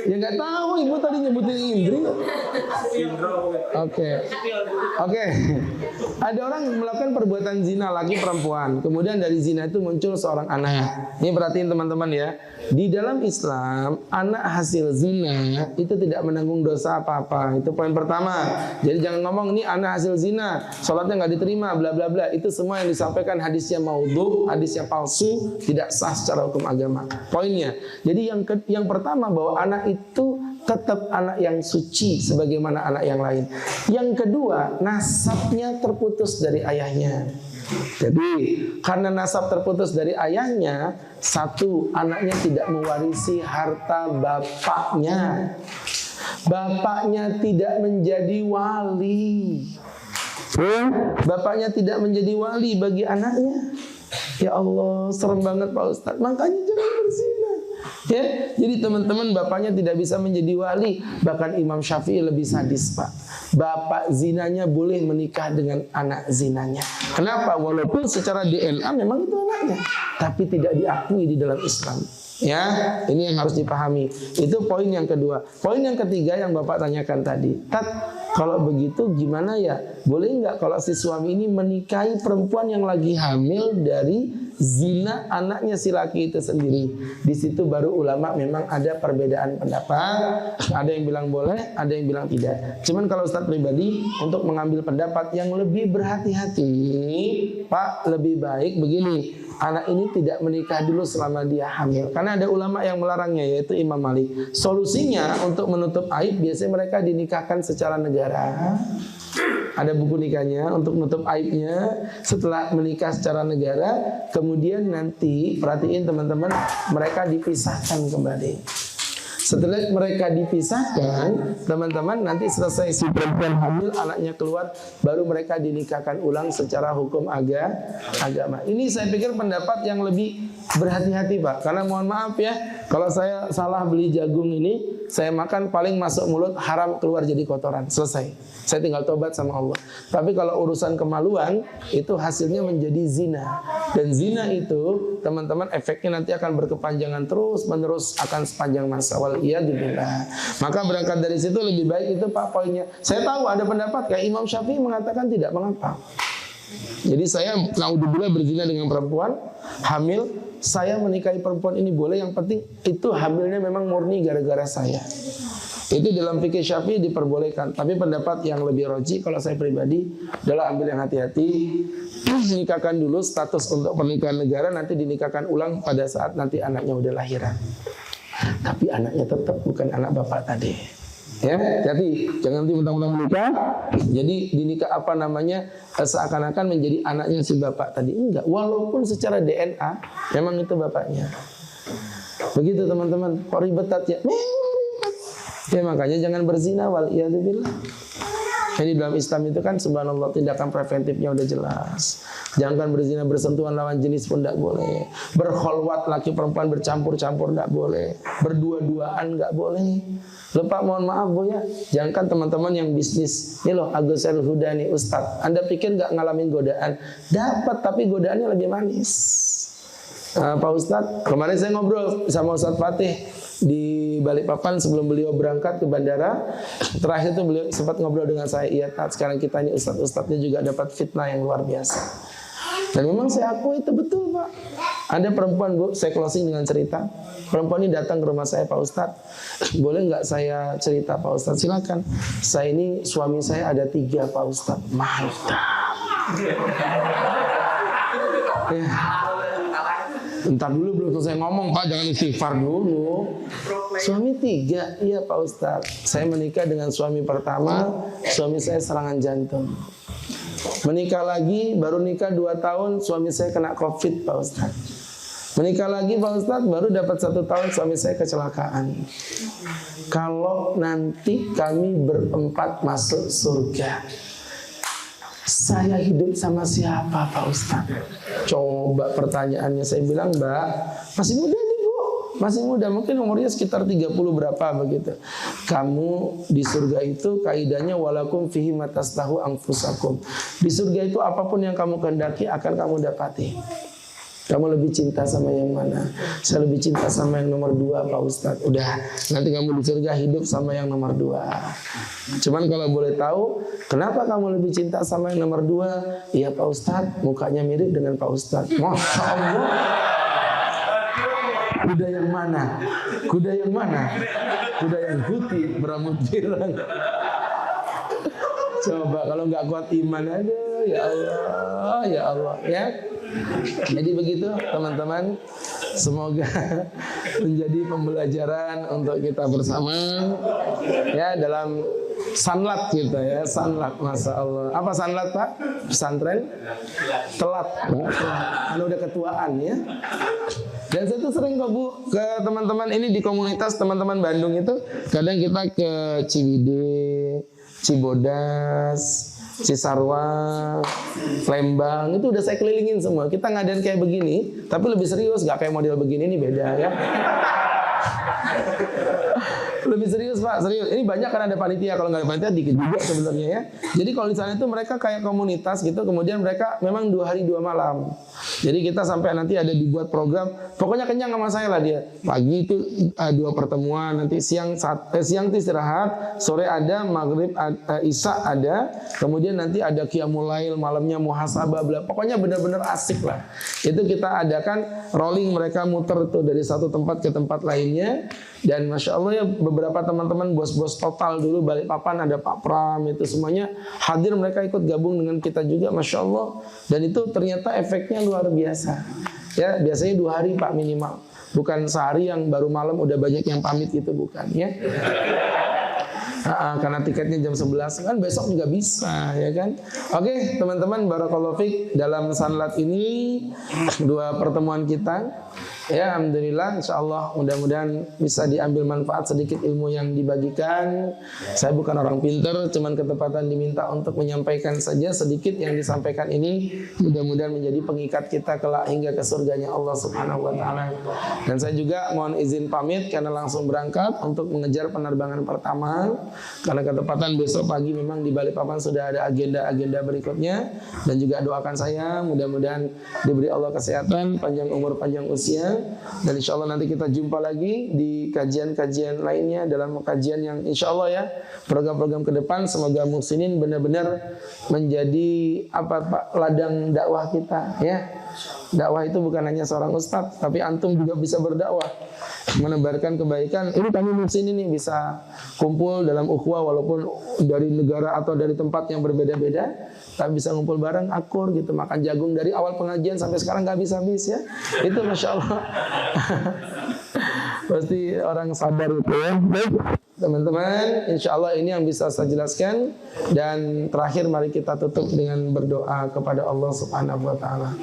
ya nggak tahu, Ibu tadi nyebutin Indri. Oke. Ada orang melakukan perbuatan zina, laki perempuan. Kemudian dari zina itu muncul seorang anak. Ini perhatiin teman-teman ya. Di dalam Islam, anak hasil zina itu tidak menanggung dosa apa-apa. Itu poin pertama. Jadi jangan ngomong ini anak hasil zina, sholatnya nggak diterima, bla bla bla. Itu semua yang disampaikan hadisnya maudhu, hadisnya palsu, tidak sah secara hukum agama. Poinnya. Jadi yang pertama bahwa anak itu tetap anak yang suci sebagaimana anak yang lain. Yang kedua, nasabnya terputus dari ayahnya. Jadi karena nasab terputus dari ayahnya, satu, anaknya tidak mewarisi harta bapaknya. Bapaknya tidak menjadi wali. Bapaknya tidak menjadi wali bagi anaknya. Ya Allah, serem banget Pak Ustadz. Makanya jangan berzina. Ya, jadi teman-teman, bapaknya tidak bisa menjadi wali. Bahkan Imam Syafi'i lebih sadis Pak. Bapak zinanya boleh menikah dengan anak zinanya. Kenapa? Walaupun secara DNA memang itu anaknya, tapi tidak diakui di dalam Islam. Ya, ini yang harus dipahami. Itu poin yang kedua. Poin yang ketiga yang Bapak tanyakan tadi. Kalau begitu gimana ya? Boleh nggak kalau si suami ini menikahi perempuan yang lagi hamil dari zina anaknya si laki itu sendiri? Di situ baru ulama memang ada perbedaan pendapat. Ada yang bilang boleh, ada yang bilang tidak. Cuman kalau Ustadz pribadi untuk mengambil pendapat yang lebih berhati-hati, Pak, lebih baik begini. Anak ini tidak menikah dulu selama dia hamil. Karena ada ulama yang melarangnya, yaitu Imam Malik. Solusinya untuk menutup aib, biasanya mereka dinikahkan secara negara. Ada buku nikahnya untuk menutup aibnya. Setelah menikah secara negara, kemudian nanti, perhatiin teman-teman, mereka dipisahkan kembali. Setelah mereka dipisahkan, teman-teman, nanti selesai si perempuan hamil, anaknya keluar, baru mereka dinikahkan ulang secara hukum agama. Ini saya pikir pendapat yang lebih berhati-hati Pak. Karena mohon maaf ya, kalau saya salah beli jagung ini, saya makan paling masuk mulut, haram keluar jadi kotoran. Selesai. Saya tinggal tobat sama Allah. Tapi kalau urusan kemaluan, itu hasilnya menjadi zina. Dan zina itu, teman-teman, efeknya nanti akan berkepanjangan terus-menerus, akan sepanjang masa. Waliyadzubillah. Maka berangkat dari situ lebih baik itu Pak poinnya. Saya tahu ada pendapat kayak Imam Syafi'i mengatakan tidak mengapa. Jadi saya naudzubillah berzina dengan perempuan, hamil, saya menikahi perempuan ini boleh, yang penting itu hamilnya memang murni gara-gara saya. Itu dalam fikih Syafi'i diperbolehkan. Tapi pendapat yang lebih roji kalau saya pribadi adalah ambil yang hati-hati. Nikahkan dulu status untuk pernikahan negara, nanti dinikahkan ulang pada saat nanti anaknya udah lahiran. Tapi anaknya tetap bukan anak bapak tadi. Ya, jadi jangan nanti mentang-mentang menikah, jadi dinikah apa namanya seakan-akan menjadi anaknya si bapak tadi. Enggak, walaupun secara DNA memang itu bapaknya. Begitu teman-teman, kok ribet ya? Ya makanya jangan berzina, waliyadzubillah. Jadi dalam Islam itu kan subhanallah tindakan preventifnya udah jelas. Jangan berzina bersentuhan lawan jenis pun tidak boleh. Berkholwat laki perempuan bercampur-campur tidak boleh. Berdua-duaan tidak boleh. Lupa mohon maaf Bu ya. Jangan teman-teman yang bisnis. Ini loh Agus Al-Hudani Ustadz. Anda pikir nggak ngalamin godaan? Dapat, tapi godaannya lebih manis. Pak Ustadz, kemarin saya ngobrol sama Ustadz Fatih di Balikpapan sebelum beliau berangkat ke bandara. Terakhir itu beliau sempat ngobrol dengan saya. Iya Tat, sekarang kita ini Ustadz-Ustadznya juga dapat fitnah yang luar biasa. Dan memang saya akui itu betul Pak. Ada perempuan Bu, saya closing dengan cerita. Perempuan ini datang ke rumah saya, Pak Ustadz, boleh nggak saya cerita Pak Ustadz? Silakan. Saya ini suami saya ada 3 Pak Ustadz. Mantap. Ya. Entar dulu belum selesai ngomong Pak, jangan istighfar dulu. Suami 3, iya Pak Ustadz. Saya menikah dengan suami pertama, suami saya serangan jantung. Menikah lagi, baru nikah 2 tahun, suami saya kena COVID Pak Ustadz. Menikah lagi Pak Ustadz, baru dapat 1 tahun suami saya kecelakaan. Kalau nanti kami berempat masuk surga, saya hidup sama siapa Pak Ustadz? Coba pertanyaannya, saya bilang Mbak, masih muda nih Bu, masih muda, mungkin umurnya sekitar 30 berapa begitu. Kamu di surga itu kaidahnya walakum fihi matastahu anfusakum. Di surga itu apapun yang kamu kehendaki akan kamu dapati. Kamu lebih cinta sama yang mana? Saya lebih cinta sama yang nomor 2 Pak Ustadz. Udah, nanti kamu di surga hidup sama yang nomor 2. Cuman kalau boleh tahu, kenapa kamu lebih cinta sama yang nomor 2? Iya Pak Ustadz, mukanya mirip dengan Pak Ustadz. Masya Allah. Kuda yang mana? Kuda yang mana? Kuda yang putih berambut pirang. Coba kalau nggak kuat iman, aduh ya Allah, ya Allah ya. Jadi begitu teman-teman, semoga menjadi pembelajaran untuk kita bersama ya dalam sanlat kita ya, sanlat Masya Allah. Apa sanlat Pak? Pesantren? Telat Pak. Anda udah ketuaan ya. Dan saya tuh sering kok Bu ke teman-teman ini di komunitas teman-teman Bandung itu, kadang kita ke Ciwidey, Cibodas, Cisarua, Lembang, itu udah saya kelilingin semua. Kita ngadain kayak begini, tapi lebih serius, gak kayak model begini, ini beda ya. Lebih serius Pak, serius. Ini banyak kan ada panitia, kalau nggak ada panitia dikit juga sebenarnya ya. Jadi kalau di sana itu mereka kayak komunitas gitu, kemudian mereka memang 2 hari 2 malam. Jadi kita sampai nanti ada dibuat program, pokoknya kenyang sama saya lah dia. Pagi itu 2 pertemuan, nanti siang itu istirahat, sore ada, maghrib isya ada, kemudian nanti ada qiyamul lail, malamnya muhasabah, pokoknya benar-benar asik lah. Itu kita adakan rolling, mereka muter tuh dari satu tempat ke tempat lainnya. Dan Masya Allah ya, beberapa teman-teman bos-bos total dulu Balikpapan, ada Pak Pram, itu semuanya hadir, mereka ikut gabung dengan kita juga Masya Allah. Dan itu ternyata efeknya luar biasa ya. Biasanya 2 hari Pak minimal, bukan sehari yang baru malam udah banyak yang pamit gitu, bukan ya. Karena tiketnya jam 11 kan, besok juga bisa ya kan. Oke teman-teman, barakallahu fiik, dalam sanlat ini 2 pertemuan kita ya, alhamdulillah, insyaallah mudah-mudahan bisa diambil manfaat sedikit ilmu yang dibagikan. Saya bukan orang pintar, cuman ketepatan diminta untuk menyampaikan saja sedikit yang disampaikan ini. Mudah-mudahan menjadi pengikat kita kelak hingga ke surganya Allah Subhanahu wa taala. Dan saya juga mohon izin pamit karena langsung berangkat untuk mengejar penerbangan pertama. Karena ketepatan besok pagi memang di Balikpapan sudah ada agenda-agenda berikutnya. Dan juga doakan saya mudah-mudahan diberi Allah kesehatan, panjang umur, panjang usia, Dan insya Allah nanti kita jumpa lagi di kajian-kajian lainnya dalam kajian yang insya Allah ya program-program ke depan. Semoga Muhsinin benar-benar menjadi ladang dakwah kita ya. Dakwah itu bukan hanya seorang ustadz, tapi antum juga bisa berdakwah, menebarkan kebaikan. Ini kami Muhsinin ini bisa kumpul dalam ukhuwah walaupun dari negara atau dari tempat yang berbeda-beda, tapi bisa ngumpul bareng, akur gitu, makan jagung dari awal pengajian sampai sekarang nggak habis-habis ya. Itu masya Allah. Pasti orang sabar itu ya. Baik, teman-teman, insya Allah ini yang bisa saya jelaskan. Dan terakhir mari kita tutup dengan berdoa kepada Allah Subhanahu wa Ta'ala.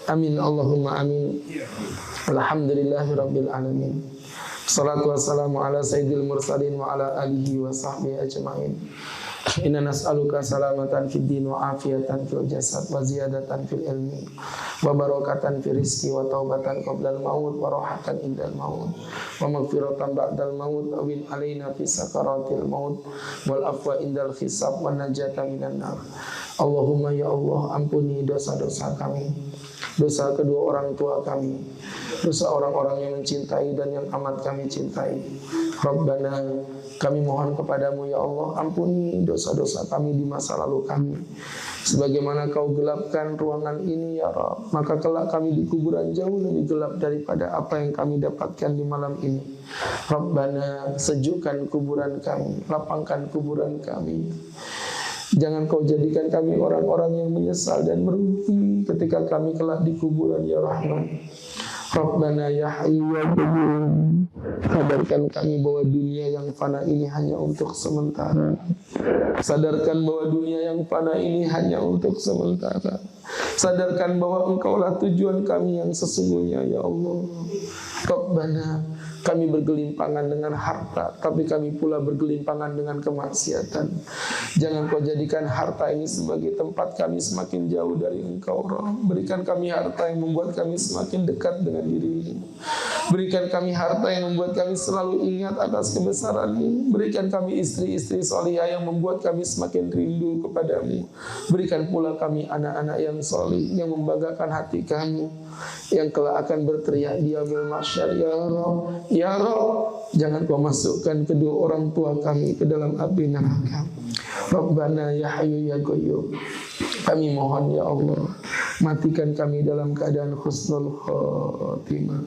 Amin Allahumma amin. Alhamdulillahirabbil alamin. Wassalatu wassalamu ala sayyidil mursalin wa ala alihi wa sahbihi ajma'in. Inna nas'aluka salamatan fid din wa afiyatan fil jasad wa ziyadatan fil ilmi wa barakatan fil rizqi wa taubatan qabla al maut wa rahatan indal maut wa maghfiratan ba'dal maut wa bin alaina fi sakaratil maut wal afwa indal hisab wa najata minan nar. Allahumma ya Allah, ampuni dosa-dosa kami, dosa kedua orang tua kami, dosa orang-orang yang mencintai dan yang amat kami cintai. Rabbana, kami mohon kepadamu ya Allah, ampuni dosa-dosa kami di masa lalu kami. Sebagaimana kau gelapkan ruangan ini ya Rabb, maka kelak kami di kuburan jauh lebih gelap daripada apa yang kami dapatkan di malam ini. Rabbana, sejukkan kuburan kami, lapangkan kuburan kami. Jangan kau jadikan kami orang-orang yang menyesal dan merugi ketika kami kelak di kuburan ya Rahman. Rabbana ya Hayyu ya Qayyum, sadarkan kami bahwa dunia yang fana ini hanya untuk sementara. Sadarkan bahwa dunia yang fana ini hanya untuk sementara. Sadarkan bahwa Engkaulah tujuan kami yang sesungguhnya ya Allah. Rabbana, kami bergelimpangan dengan harta, tapi kami pula bergelimpangan dengan kemaksiatan. Jangan kau jadikan harta ini sebagai tempat kami semakin jauh dari Engkau, Rabb. Berikan kami harta yang membuat kami semakin dekat dengan diri-Mu. Berikan kami harta yang membuat kami selalu ingat atas kebesaran-Mu. Berikan kami istri-istri salihah yang membuat kami semakin rindu kepadamu. Berikan pula kami anak-anak yang salih, yang membanggakan hati kami, yang kelak akan berteriak di yaumil mahsyar, ya Rabb, ya Rabb, jangan kau masukkan kedua orang tua kami ke dalam api neraka. Rabbana ya Hayyu ya Qayyum, kami mohon ya Allah, matikan kami dalam keadaan husnul khotimah.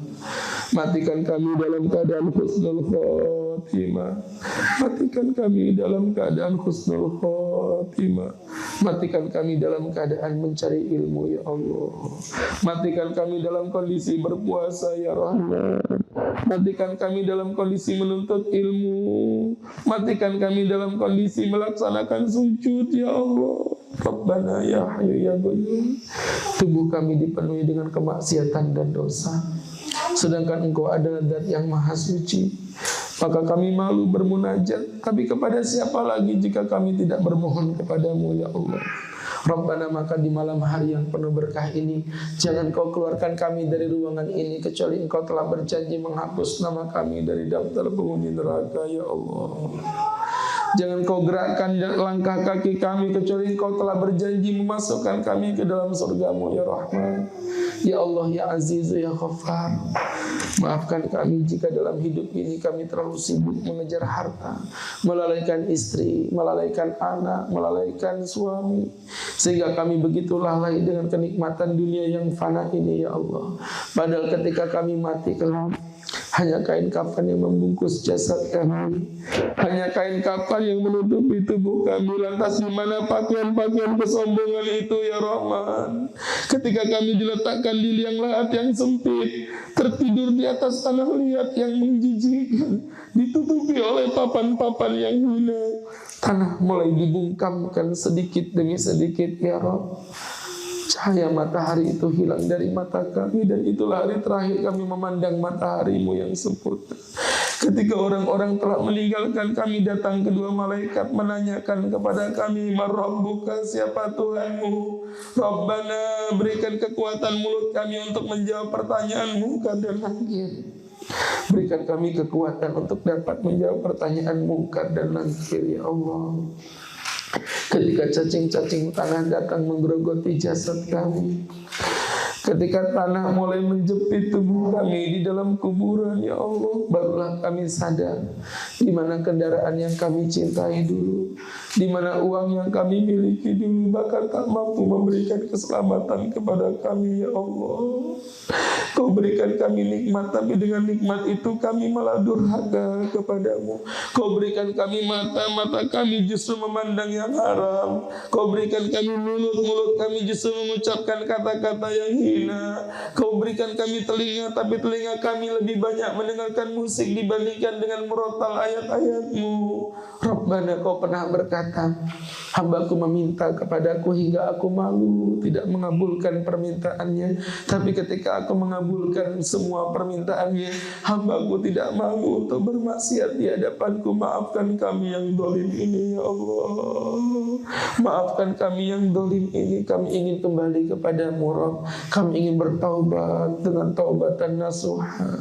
Matikan kami dalam keadaan husnul khotimah. Matikan kami dalam keadaan husnul khotimah. Matikan kami dalam keadaan mencari ilmu ya Allah. Matikan kami dalam kondisi berpuasa ya Rahman. Matikan kami dalam kondisi menuntut ilmu. Matikan kami dalam kondisi melaksanakan sujud ya Allah. Rabbana ya Hayyu ya Qayyum, tubuh kami dipenuhi dengan kemaksiatan dan dosa, sedangkan Engkau adalah Zat yang Maha Suci. Maka kami malu bermunajat, tapi kepada siapa lagi jika kami tidak bermohon kepadamu ya Allah. Rabbana, maka di malam hari yang penuh berkah ini, jangan kau keluarkan kami dari ruangan ini kecuali Engkau telah berjanji menghapus nama kami dari daftar penghuni neraka ya Allah. Jangan kau gerakkan langkah kaki kami kecuali Engkau telah berjanji memasukkan kami ke dalam surgamu ya Rahman. Ya Allah ya Aziz ya Ghaffar, maafkan kami jika dalam hidup ini kami terlalu sibuk mengejar harta, melalaikan istri, melalaikan anak, melalaikan suami, sehingga kami begitu lalai dengan kenikmatan dunia yang fana ini ya Allah. Padahal ketika kami mati kelak, hanya kain kafan yang membungkus jasad kami, hanya kain kafan yang menutupi tubuh kami. Lantas di mana pakaian-pakaian kesombongan itu ya Rahman? Ketika kami diletakkan di liang lahat yang sempit, tertidur di atas tanah liat yang menjijikkan, ditutupi oleh papan-papan yang hina, tanah mulai dibungkamkan sedikit demi sedikit ya Rabb. Cahaya matahari itu hilang dari mata kami, dan itulah hari terakhir kami memandang matahari-Mu yang sempurna. Ketika orang-orang telah meninggalkan kami, datang kedua malaikat menanyakan kepada kami, "Man Rabbuka, siapa Tuhanmu?" Rabbana, berikan kekuatan mulut kami untuk menjawab pertanyaan munkar dan nakir. Berikan kami kekuatan untuk dapat menjawab pertanyaan munkar dan nakir ya Allah. Ketika cacing-cacing tanah datang menggerogoti jasad kami, Ketika tanah mulai menjepit tubuh kami di dalam kuburan, ya Allah, barulah kami sadar di mana kendaraan yang kami cintai dulu, di mana uang yang kami miliki dulu, bahkan tak mampu memberikan keselamatan kepada kami, ya Allah. Kau berikan kami nikmat, tapi dengan nikmat itu kami malah durhaka kepadamu. Kau berikan kami mata, mata kami justru memandang yang haram. Kau berikan kami mulut, mulut kami justru mengucapkan kata-kata yang hina. Kau berikan kami telinga, tapi telinga kami lebih banyak mendengarkan musik dibandingkan dengan merotal ayat-ayat-Mu. Rabbana, Kau pernah berkata, hambaku meminta kepadaku hingga aku malu tidak mengabulkan permintaannya. Tapi ketika aku mengabulkan semua permintaannya, hambaku tidak malu untuk bermaksiat di hadapanku. Maafkan kami yang zalim ini, ya Allah. Maafkan kami yang zalim ini. Kami ingin kembali kepadamu, Rabb. Kami ingin bertaubat dengan taubatan nasuha.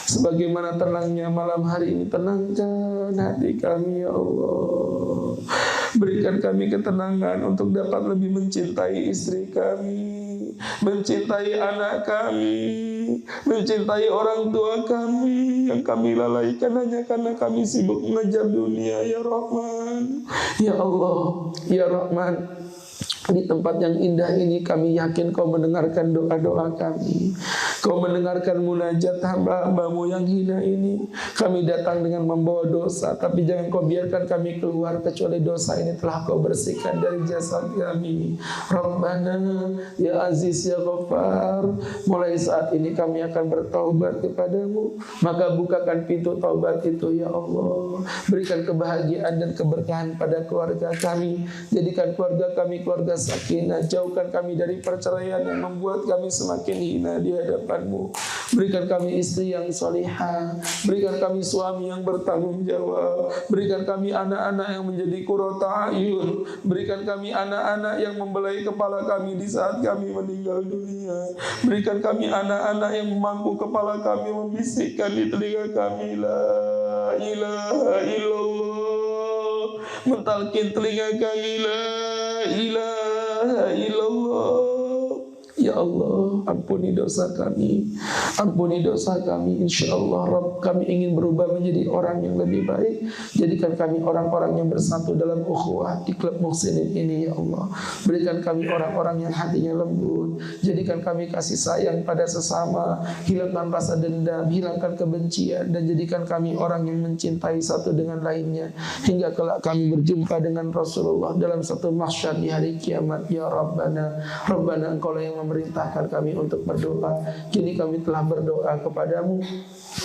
Sebagaimana tenangnya malam hari ini, tenangkan hati kami, ya Allah. Berikan kami ketenangan untuk dapat lebih mencintai istri kami, mencintai anak kami, mencintai orang tua kami yang kami lalaikan hanya karena kami sibuk mengejar dunia, ya Rahman. Ya Allah, ya Rahman. Di tempat yang indah ini kami yakin Kau mendengarkan doa-doa kami. Kau mendengarkan munajat hamba-hambamu yang hina ini. Kami datang dengan membawa dosa, tapi jangan Kau biarkan kami keluar kecuali dosa ini telah Kau bersihkan dari jasad kami. Rabbana, ya Aziz, ya Ghaffar, mulai saat ini kami akan bertaubat kepadamu. Maka bukakan pintu taubat itu, ya Allah. Berikan kebahagiaan dan keberkahan pada keluarga kami. Jadikan keluarga kami keluarga sakinah. Jauhkan kami dari perceraian yang membuat kami semakin hina di hadapan-Mu. Berikan kami istri yang salihah. Berikan kami suami yang bertanggung jawab. Berikan kami anak-anak yang menjadi qurrata ayun. Berikan kami anak-anak yang membelai kepala kami di saat kami meninggal dunia. Berikan kami anak-anak yang memangku kepala kami, membisikkan di telinga kami, la ilaha illallah. Mentalkin telinga kami, la ilaha illallah. Ya Allah, ampuni dosa kami. Ampuni dosa kami. InsyaAllah Rabb, kami ingin berubah menjadi orang yang lebih baik. Jadikan kami orang-orang yang bersatu dalam ukhuwah di klub Muhsinin ini, ya Allah. Berikan kami orang-orang yang hatinya lembut. Jadikan kami kasih sayang pada sesama. Hilangkan rasa dendam, hilangkan kebencian, dan jadikan kami orang yang mencintai satu dengan lainnya. Hingga kelak kami berjumpa dengan Rasulullah dalam satu mahsyar di hari kiamat. Ya Rabbana, Rabbana, Engkau lah yang memerintahkan kami untuk berdoa. Kini kami telah berdoa kepadamu,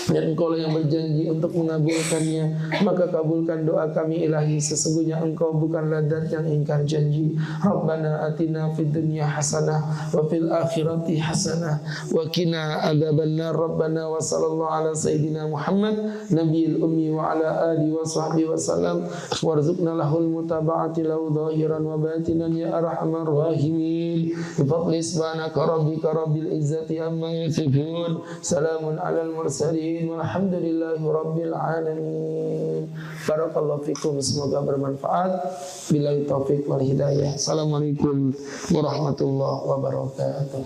dan Engkau lah yang berjanji untuk mengabulkannya. Maka kabulkan doa kami, Ilahi. Sesungguhnya Engkau bukanlah zat yang ingkar janji. Rabbana atina fid dunya hasanah wa fil akhirati hasanah wa qina adzabannar. Rabbana wa sallallahu ala sayyidina Muhammad nabiyil ummi wa ala alihi wa sahbihi wa sallam. Warzuqna lahul mutaba'ati lahu zahiran wa batinan ya arhamar rahimin. Bi fadli subhanaka rabbika rabbil izzati amma yasifun. Salamun alal mursalin walhamdulillahi rabbil alamin. Barakallahu fikum, semoga bermanfaat. Billahi taufik wal hidayah. Assalamualaikum warahmatullahi wabarakatuh.